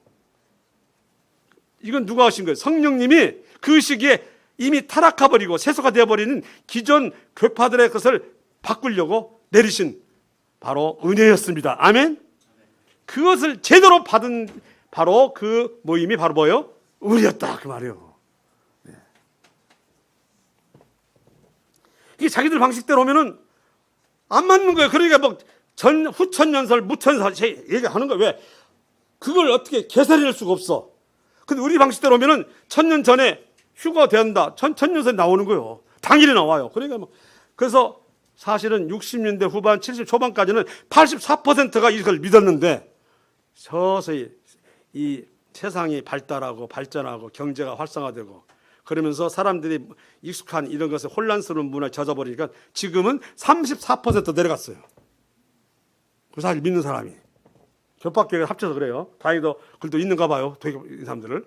이건 누가 하신 거예요? 성령님이 그 시기에 이미 타락해버리고 세속화 되어버리는 기존 교파들의 것을 바꾸려고 내리신 바로 은혜였습니다. 아멘? 그것을 제대로 받은 바로 그 모임이 바로 뭐예요? 우리였다 그 말이에요. 네. 이게 자기들 방식대로 오면은 안 맞는 거예요. 그러니까 뭐 후천연설, 무천설 얘기하는 거예요. 왜? 그걸 어떻게 개설해낼 수가 없어. 근데 우리 방식대로 오면은 1000년 전에 휴가 된다. 천년설이 나오는 거예요. 당일에 나와요. 그러니까 뭐 그래서 사실은 60년대 후반, 70 초반까지는 84%가 이걸 믿었는데 서서히 이 세상이 발달하고 발전하고 경제가 활성화되고 그러면서 사람들이 익숙한 이런 것에 혼란스러운 문화에 젖어버리니까 지금은 34% 내려갔어요. 그 사실 믿는 사람이. 교파교회가 합쳐서 그래요. 다행히도 그래도 있는가 봐요. 이 사람들을.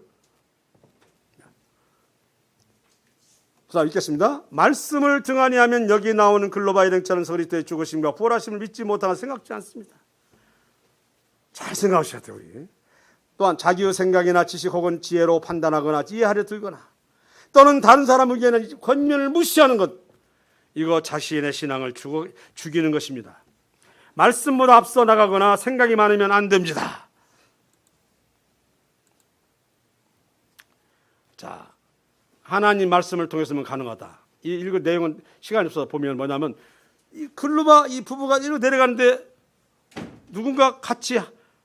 자, 읽겠습니다. 말씀을 등한히 하면 여기 나오는 글로바의 랭차는 그리스도의 죽으심과 부활하심을 믿지 못하고 생각지 않습니다. 잘 생각하셔야 돼요. 우리. 또한 자기의 생각이나 지식 혹은 지혜로 판단하거나 이해하려 들거나 또는 다른 사람 의견을 권면을 무시하는 것 이거 자신의 신앙을 죽이는 것입니다. 말씀보다 앞서 나가거나 생각이 많으면 안 됩니다. 자, 하나님 말씀을 통해서만 가능하다. 이 읽은 내용은 시간이 없어서 보면 뭐냐면 이 글로바 이 부부가 이리로 내려가는데 누군가 같이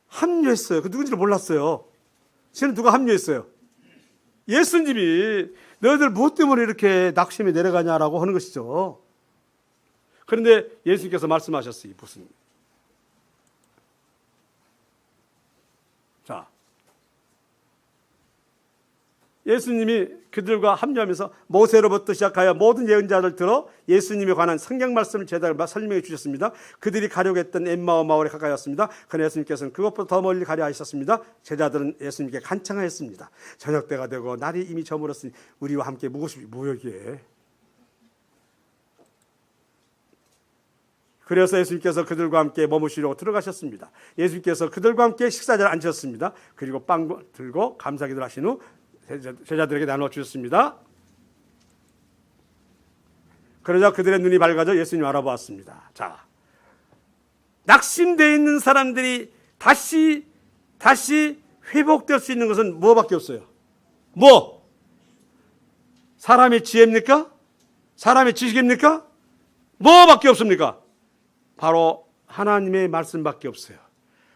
합류했어요. 그 누군지를 몰랐어요. 지금 누가 합류했어요? 예수님이 너희들 무엇 때문에 이렇게 낙심이 내려가냐라고 하는 것이죠. 그런데 예수님께서 말씀하셨어요. 무슨? 자, 예수님이 그들과 합류하면서 모세로부터 시작하여 모든 예언자들 들어 예수님에 관한 성경 말씀을 제대로 설명해 주셨습니다. 그들이 가려고 했던 엠마오 마을에 가까이 왔습니다. 그러나 예수님께서는 그것보다 더 멀리 가려 하셨습니다. 제자들은 예수님께 간청하였습니다. 저녁 때가 되고 날이 이미 저물었으니 우리와 함께 무엇이 뭐여기에. 그래서 예수님께서 그들과 함께 머무시려고 들어가셨습니다. 예수님께서 그들과 함께 식사자를 앉으셨습니다. 그리고 빵 들고 감사기도를 하신 후 제자들에게 나누어 주셨습니다. 그러자 그들의 눈이 밝아져 예수님을 알아보았습니다. 자, 낙심되어 있는 사람들이 다시 회복될 수 있는 것은 뭐밖에 없어요? 뭐? 사람의 지혜입니까? 사람의 지식입니까? 뭐밖에 없습니까? 바로 하나님의 말씀밖에 없어요.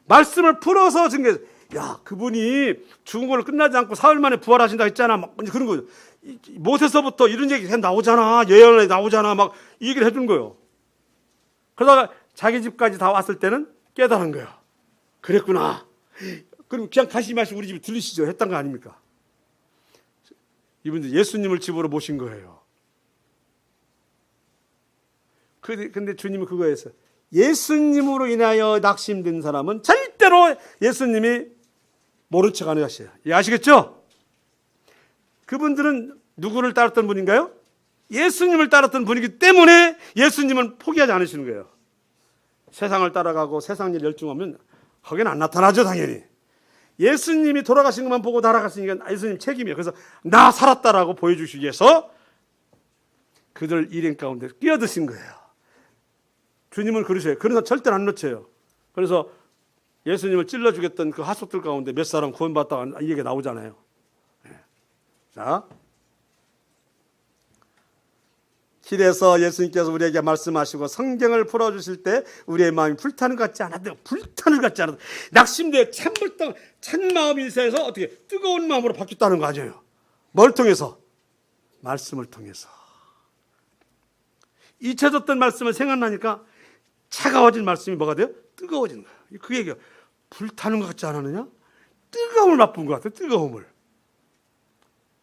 말씀을 풀어서 증거. 야, 그분이 죽은 걸로 끝나지 않고 사흘 만에 부활하신다 했잖아. 막 그런 거. 모세서부터 이런 얘기 나오잖아. 예언에 나오잖아. 막 이 얘기를 해준 거예요. 그러다가 자기 집까지 다 왔을 때는 깨달은 거예요. 그랬구나. 그럼 그냥 가시 마시고 우리 집에 들리시죠. 했던 거 아닙니까? 이분들 예수님을 집으로 모신 거예요. 근데 주님은 그거에서 예수님으로 인하여 낙심된 사람은 절대로 예수님이 모른 척 하는 것이에요. 아시겠죠? 그분들은 누구를 따랐던 분인가요? 예수님을 따랐던 분이기 때문에 예수님은 포기하지 않으시는 거예요. 세상을 따라가고 세상 일 열중하면 거기는 안 나타나죠, 당연히. 예수님이 돌아가신 것만 보고 날아갔으니까 예수님 책임이에요. 그래서 나 살았다라고 보여주시기 위해서 그들 일행 가운데 끼어드신 거예요. 주님은 그러셔요. 그러나 절대 안 놓쳐요. 그래서 예수님을 찔러 죽였던 그 하속들 가운데 몇 사람 구원받다가 이 얘기가 나오잖아요. 자, 길에서 예수님께서 우리에게 말씀하시고 성경을 풀어주실 때 우리의 마음이 불타는 것 같지 않아도 불타는 것 같지 않아도 낙심되어 찬 마음이 있어서 어떻게 뜨거운 마음으로 바뀌었다는 거 아니에요. 뭘 통해서? 말씀을 통해서. 잊혀졌던 말씀을 생각나니까 차가워진 말씀이 뭐가 돼요? 뜨거워지는 거예요. 그 얘기가 불타는 것 같지 않았느냐? 뜨거움을 맛본 것 같아요. 뜨거움을.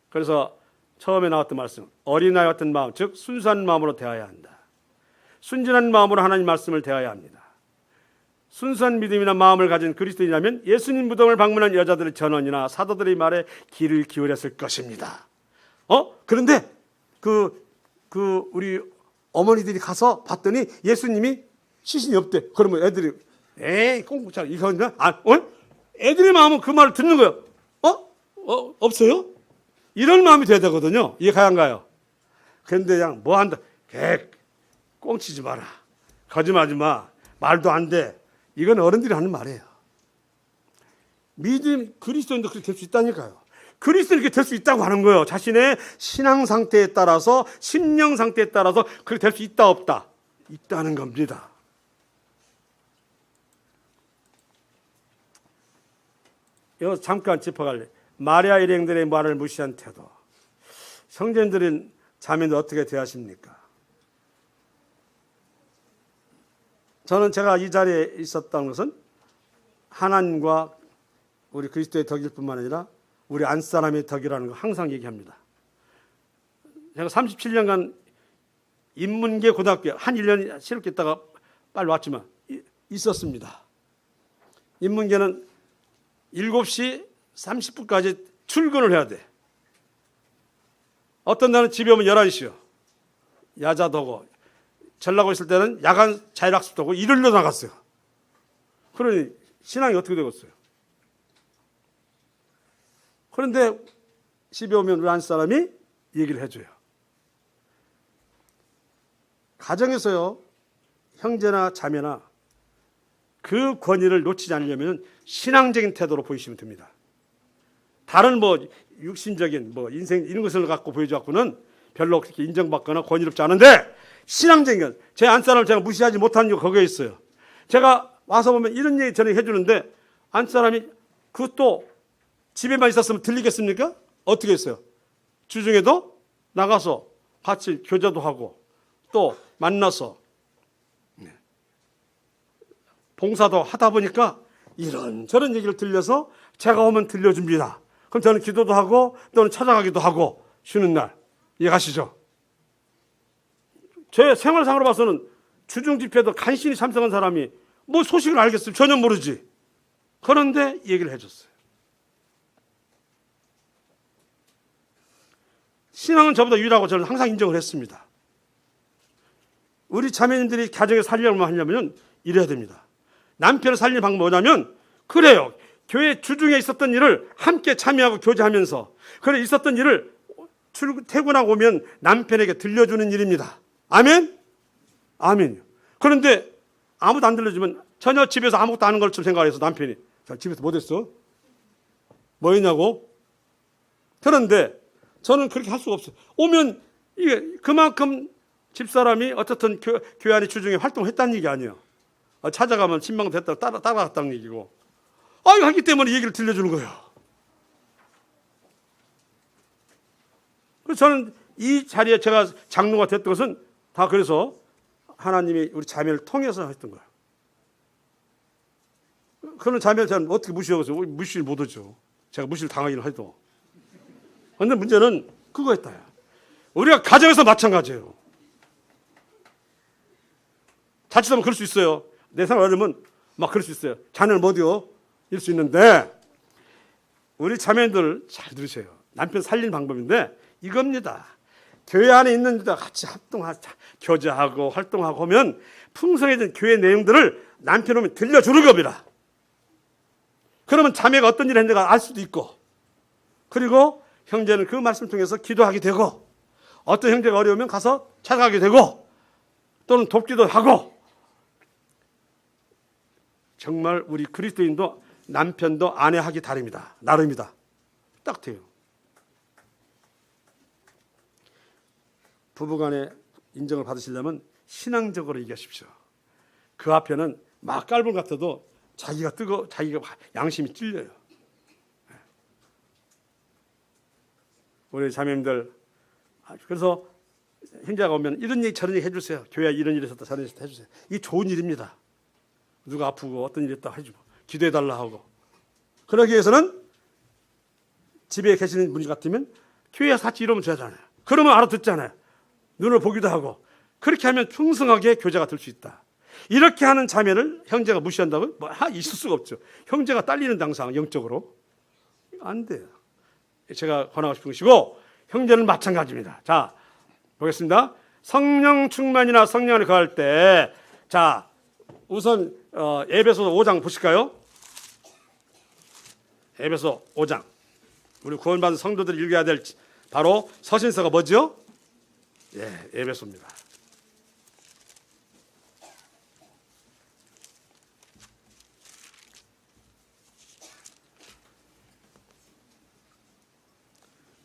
그래서 처음에 나왔던 말씀, 어린아이 같은 마음, 즉 순수한 마음으로 대해야 한다. 순진한 마음으로 하나님 말씀을 대해야 합니다. 순수한 믿음이나 마음을 가진 그리스도인이라면 예수님 무덤을 방문한 여자들의 전원이나 사도들의 말에 귀를 기울였을 것입니다. 그런데 우리 어머니들이 가서 봤더니 예수님이 시신이 없대. 그러면 애들이 꽁꽁 이거는 애들의 마음은 그 말을 듣는 거예요. 없어요? 이런 마음이 돼야 되거든요. 이해가 안 가요. 그런데 그냥 뭐 한다. 꽁치지 마라. 거짓말하지 마. 말도 안 돼. 이건 어른들이 하는 말이에요. 믿음 그리스도인도 그렇게 될 수 있다니까요. 그리스도인 이렇게 될 수 있다고 하는 거예요. 자신의 신앙 상태에 따라서 심령 상태에 따라서 그렇게 될 수 있다 없다. 있다는 겁니다. 이거 잠깐 짚어갈래. 마리아 일행들의 말을 무시한 태도. 성전들은 자매들 어떻게 대하십니까? 저는 제가 이 자리에 있었던 것은 하나님과 우리 그리스도의 덕일 뿐만 아니라 우리 안사람의 덕이라는 거 항상 얘기합니다. 제가 37년간 인문계 고등학교 한 1년 실업계 있다가 빨리 왔지만 있었습니다. 인문계는 7시 30분까지 출근을 해야 돼. 어떤 날은 집에 오면 11시요. 야자도 하고. 전라고 있을 때는 야간 자율학습도 하고 일요일로 나갔어요. 그러니 신앙이 어떻게 되겠어요? 그런데 집에 오면 우리 안사람이 얘기를 해줘요. 가정에서요, 형제나 자매나 그 권위를 놓치지 않으려면 신앙적인 태도로 보이시면 됩니다. 다른 육신적인 인생 이런 것을 갖고 보여줘갖고는 별로 그렇게 인정받거나 권위롭지 않은데 신앙적인 것, 제 안사람을 제가 무시하지 못하는 이유가 거기에 있어요. 제가 와서 보면 이런 얘기 전에 해주는데 안사람이 그것도 집에만 있었으면 들리겠습니까? 어떻게 했어요? 주중에도 나가서 같이 교제도 하고 또 만나서 봉사도 하다 보니까 이런저런 얘기를 들려서 제가 오면 들려줍니다. 그럼 저는 기도도 하고 또는 찾아가기도 하고 쉬는 날. 이해가시죠? 제 생활상으로 봐서는 주중 집회도 간신히 참석한 사람이 뭐 소식을 알겠어요? 전혀 모르지. 그런데 얘기를 해줬어요. 신앙은 저보다 유일하고 저는 항상 인정을 했습니다. 우리 자매님들이 가정에 살려면 하려면 이래야 됩니다. 남편을 살리는 방법은 뭐냐면 그래요. 교회 주중에 있었던 일을 함께 참여하고 교제하면서 그래 있었던 일을 퇴근하고 오면 남편에게 들려주는 일입니다. 아멘? 아멘요. 그런데 아무도 안 들려주면 전혀 집에서 아무것도 안 하는 것처럼 생각해서 남편이 자, 집에서 뭐 됐어? 뭐 했냐고? 그런데 저는 그렇게 할 수가 없어요. 오면 이게 그만큼 집사람이 어떻든 교회 안에 주중에 활동했다는 얘기 아니에요. 찾아가면 신방됐다고 따라갔다는 얘기고. 이거 하기 때문에 얘기를 들려주는 거예요. 그래서 저는 이 자리에 제가 장로가 됐던 것은 다 그래서 하나님이 우리 자매를 통해서 했던 거예요. 그런 자매를 저는 어떻게 무시하겠어요? 무시를 못하죠. 제가 무시를 당하기는 해도. 그런데 문제는 그거였다. 우리가 가정에서 마찬가지예요. 자칫하면 그럴 수 있어요. 내 생각을 하려면 막 그럴 수 있어요. 자네는 뭐디요? 이럴 수 있는데 우리 자매들 잘 들으세요. 남편 살리는 방법인데 이겁니다. 교회 안에 있는 이들 같이 교제하고 활동하고 하면 풍성해진 교회 내용들을 남편 오면 들려주는 겁니다. 그러면 자매가 어떤 일을 했는가 알 수도 있고, 그리고 형제는 그 말씀을 통해서 기도하게 되고, 어떤 형제가 어려우면 가서 찾아가게 되고, 또는 돕기도 하고. 정말 우리 그리스도인도 남편도 아내하기 다릅니다. 나름이다. 딱 돼요. 부부간에 인정을 받으시려면 신앙적으로 얘기하십시오. 그 앞에는 막 깔불 같아도 자기가 양심이 찔려요. 우리 자매님들, 그래서 형제가 오면 이런 얘기 저런 얘기 해주세요. 교회 이런 일이 있었다 저런 일이 있었다 해주세요. 이게 좋은 일입니다. 누가 아프고 어떤 일이 있다 해주고 기도해달라 하고. 그러기 위해서는 집에 계시는 분 같으면 교회에 같이 이러면 되잖아요. 그러면 알아듣잖아요. 눈을 보기도 하고. 그렇게 하면 풍성하게 교제가 될 수 있다. 이렇게 하는 자매를 형제가 무시한다고? 있을 수가 없죠. 형제가 딸리는 당상 영적으로 안 돼요. 제가 권하고 싶은 것이고, 형제는 마찬가지입니다. 자, 보겠습니다. 성령 충만이나 성령 안에 거할 때, 자, 우선 에베소 5장 보실까요? 에베소 5장. 우리 구원받은 성도들이 읽어야 될 바로 서신서가 뭐죠? 예, 에베소입니다.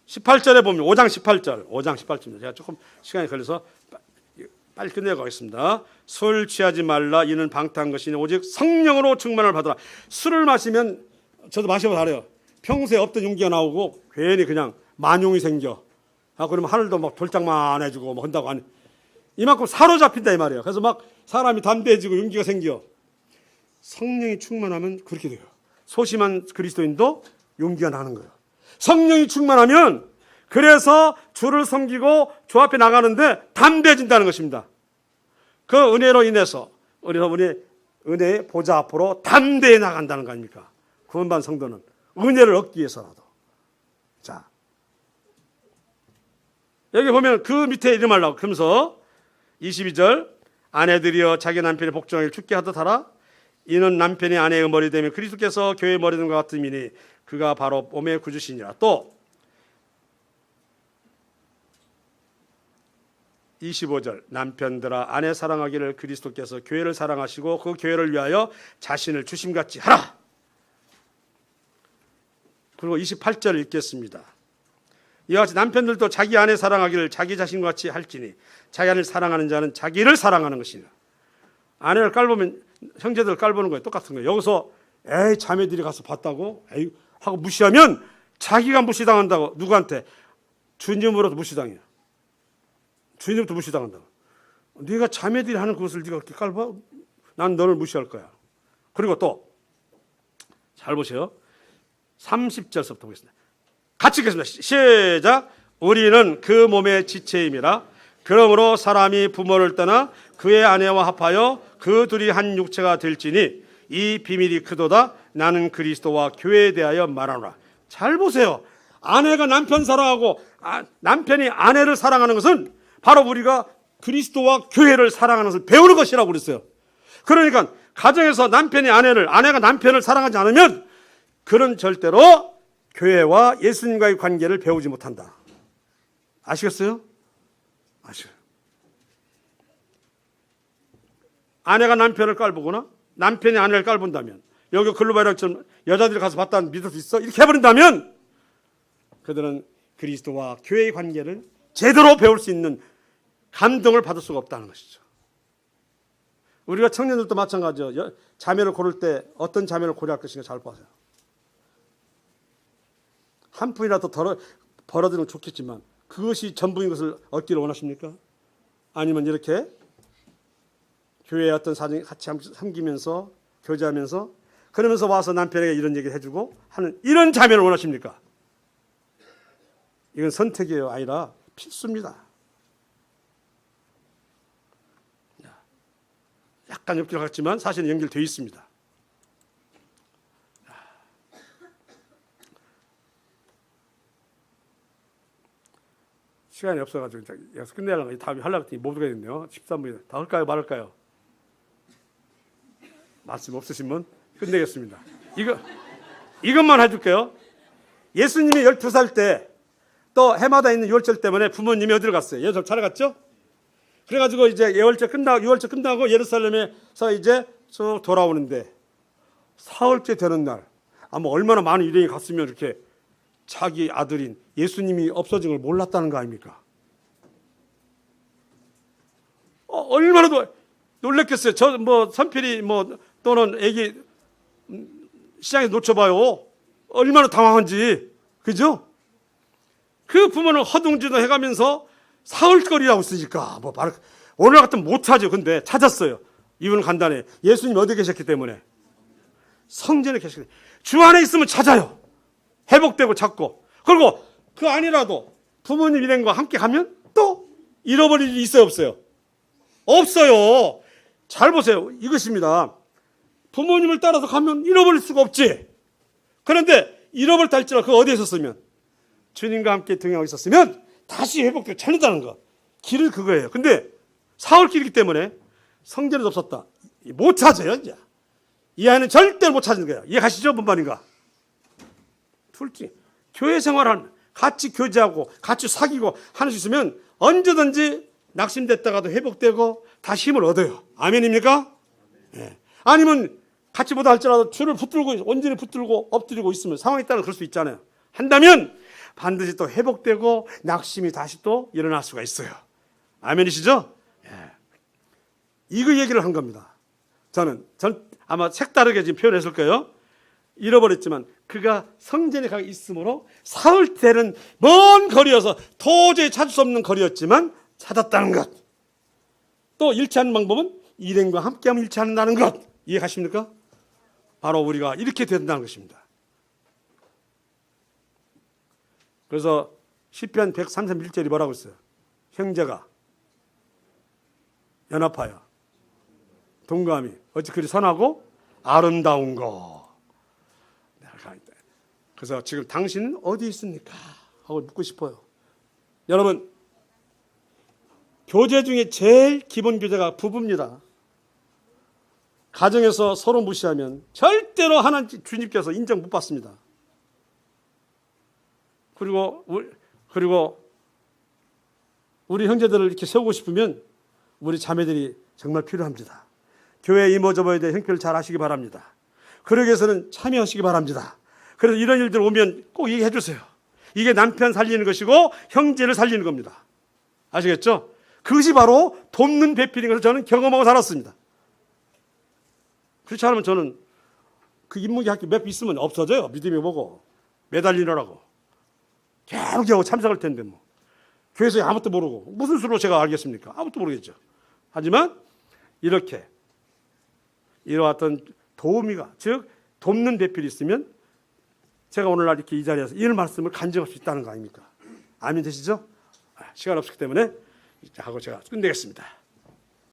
(18절에) 보면 5장 18절입니다. 제가 조금 시간이 걸려서 빨리 끝내고 가겠습니다. 술 취하지 말라. 이는 방탕한 것이니 오직 성령으로 충만을 받으라. 술을 마시면, 저도 마셔서 알아요. 평소에 없던 용기가 나오고 괜히 그냥 만용이 생겨. 그러면 하늘도 막 돌짝만해지고 뭐 한다고 하니 이만큼 사로잡힌다 이 말이에요. 그래서 막 사람이 담대해지고 용기가 생겨. 성령이 충만하면 그렇게 돼요. 소심한 그리스도인도 용기가 나는 거예요. 성령이 충만하면 그래서 주를 섬기고 주 앞에 나가는데 담대해진다는 것입니다. 그 은혜로 인해서 우리 은혜의 보좌 앞으로 담대해 나간다는 거 아닙니까? 구원받은 성도는 은혜를 얻기 위해서라도. 자, 여기 보면 그 밑에 이름하려고 그러면서 22절, 아내들이여 자기 남편의 복종하기를 죽게 하듯 하라. 이는 남편이 아내의 머리 되면 그리스도께서 교회의 머리 된 것 같음이니 그가 바로 몸의 구주시니라. 또 25절, 남편들아 아내 사랑하기를 그리스도께서 교회를 사랑하시고 그 교회를 위하여 자신을 주심같이 하라. 그리고 28절 읽겠습니다. 이와 같이 남편들도 자기 아내 사랑하기를 자기 자신과 같이 할지니 자기 아내를 사랑하는 자는 자기를 사랑하는 것이니라. 아내를 깔보면 형제들을 깔보는 거예요. 똑같은 거예요. 여기서 에이 자매들이 가서 봤다고 에이 하고 무시하면 자기가 무시당한다고. 누구한테? 주님으로도 무시당해요. 주님부터 무시당한다고. 네가 자매들이 하는 그것을 네가 그렇게 깔봐? 난 너를 무시할 거야. 그리고 또 잘 보세요. 30절부터 보겠습니다. 같이 읽겠습니다. 시작. 우리는 그 몸의 지체임이라. 그러므로 사람이 부모를 떠나 그의 아내와 합하여 그 둘이 한 육체가 될지니 이 비밀이 크도다. 나는 그리스도와 교회에 대하여 말하노라. 잘 보세요. 아내가 남편 사랑하고 남편이 아내를 사랑하는 것은 바로 우리가 그리스도와 교회를 사랑하는 것을 배우는 것이라고 그랬어요. 그러니까 가정에서 남편이 아내가 남편을 사랑하지 않으면 그는 절대로 교회와 예수님과의 관계를 배우지 못한다. 아시겠어요? 아시죠? 아내가 남편을 깔보거나 남편이 아내를 깔본다면, 여기 글로바이랑처럼 여자들이 가서 봤다는 믿을 수 있어? 이렇게 해버린다면 그들은 그리스도와 교회의 관계를 제대로 배울 수 있는 감동을 받을 수가 없다는 것이죠. 우리가 청년들도 마찬가지죠. 자매를 고를 때 어떤 자매를 고려할 것인가 잘 보세요. 한 푼이라도 더 벌어들면 좋겠지만 그것이 전부인 것을 얻기를 원하십니까? 아니면 이렇게 교회의 어떤 사정이 같이 섬기면서 교제하면서 그러면서 와서 남편에게 이런 얘기를 해주고 하는 이런 자매를 원하십니까? 이건 선택이에요. 아니라 필수입니다. 약간 엮일 것 같지만 사실은 연결되어 있습니다. 시간이 없어가지고 여기서 끝내려고 다음에 하려고 했더니 못 하겠네요. 13분이 다 할까요 말할까요? 말씀 없으신 분 끝내겠습니다. 이것만 해줄게요. 예수님이 12살 때 또 해마다 있는 유월절 때문에 부모님이 어디로 갔어요? 예루살렘 찾아갔죠? 그래가지고 이제 유월절 끝나고 예루살렘에서 이제 쭉 돌아오는데 사흘째 되는 날 아마 얼마나 많은 유대인이 갔으면 이렇게 자기 아들인 예수님이 없어진 걸 몰랐다는 거 아닙니까? 얼마나 놀랬겠어요. 저 선필이 또는 애기 시장에서 놓쳐봐요. 얼마나 당황한지. 그죠? 그 부모는 허둥지둥 해가면서 사흘거리라고 쓰니까 오늘 같으면 못 찾아요. 근데 찾았어요. 이유는 간단해. 예수님 어디 계셨기 때문에. 성전에 계셨기 때문에. 주 안에 있으면 찾아요. 회복되고 찾고. 그리고 그 아니라도 부모님 일행과 함께 가면 또 잃어버릴 일이 있어요 없어요? 없어요. 잘 보세요. 이것입니다. 부모님을 따라서 가면 잃어버릴 수가 없지. 그런데 잃어버렸다 할지라도 그 어디에 있었으면 주님과 함께 동행하고 있었으면 다시 회복되고 찾는다는 거. 길은 그거예요. 근데 사흘길이기 때문에 성전에도 없었다. 못 찾아요 이제. 이 아이는 절대로 못 찾는 거예요. 이해가시죠? 뭔 말인가? 둘째, 교회 생활하는 같이 교제하고 같이 사귀고 하는 수 있으면 언제든지 낙심됐다가도 회복되고 다시 힘을 얻어요. 아멘입니까? 네. 아니면 같이 보다 할지라도 줄을 붙들고 온전히 붙들고 엎드리고 있으면 상황에 따라 그럴 수 있잖아요. 한다면 반드시 또 회복되고 낙심이 다시 또 일어날 수가 있어요. 아멘이시죠? 예. 이거 얘기를 한 겁니다. 전 아마 색다르게 지금 표현했을 거예요. 잃어버렸지만 그가 성전에 가 있으므로 사흘 되는 먼 거리여서 도저히 찾을 수 없는 거리였지만 찾았다는 것. 또 일치하는 방법은 일행과 함께하면 일치한다는 것. 이해가십니까? 바로 우리가 이렇게 된다는 것입니다. 그래서 시편 131절이 뭐라고 했어요? 형제가 연합하여 동감이 어찌 그리 선하고 아름다운 거. 그래서 지금 당신은 어디 있습니까? 하고 묻고 싶어요. 여러분, 교제 중에 제일 기본 교제가 부부입니다. 가정에서 서로 무시하면 절대로 하나님 주님께서 인정 못 받습니다. 그리고 우리 형제들을 이렇게 세우고 싶으면 우리 자매들이 정말 필요합니다. 교회 이모저모에 대해 형편을 잘 하시기 바랍니다. 그러기 위해서는 참여하시기 바랍니다. 그래서 이런 일들 오면 꼭 얘기해 주세요. 이게 남편 살리는 것이고 형제를 살리는 겁니다. 아시겠죠? 그것이 바로 돕는 배필인 것을 저는 경험하고 살았습니다. 그렇지 않으면 저는 그 인문계 학교 몇 개 있으면 없어져요. 믿음이 보고 매달리느라고. 겨우겨우 참석할 텐데 뭐. 교회에서 아무것도 모르고 무슨 수로 제가 알겠습니까? 아무것도 모르겠죠. 하지만 이렇게 이러한 도우미가 즉 돕는 배필이 있으면 제가 오늘날 이렇게 이 자리에서 이런 말씀을 간증할 수 있다는 거 아닙니까? 아멘 되시죠? 시간 없기 때문에 하고 제가 끝내겠습니다.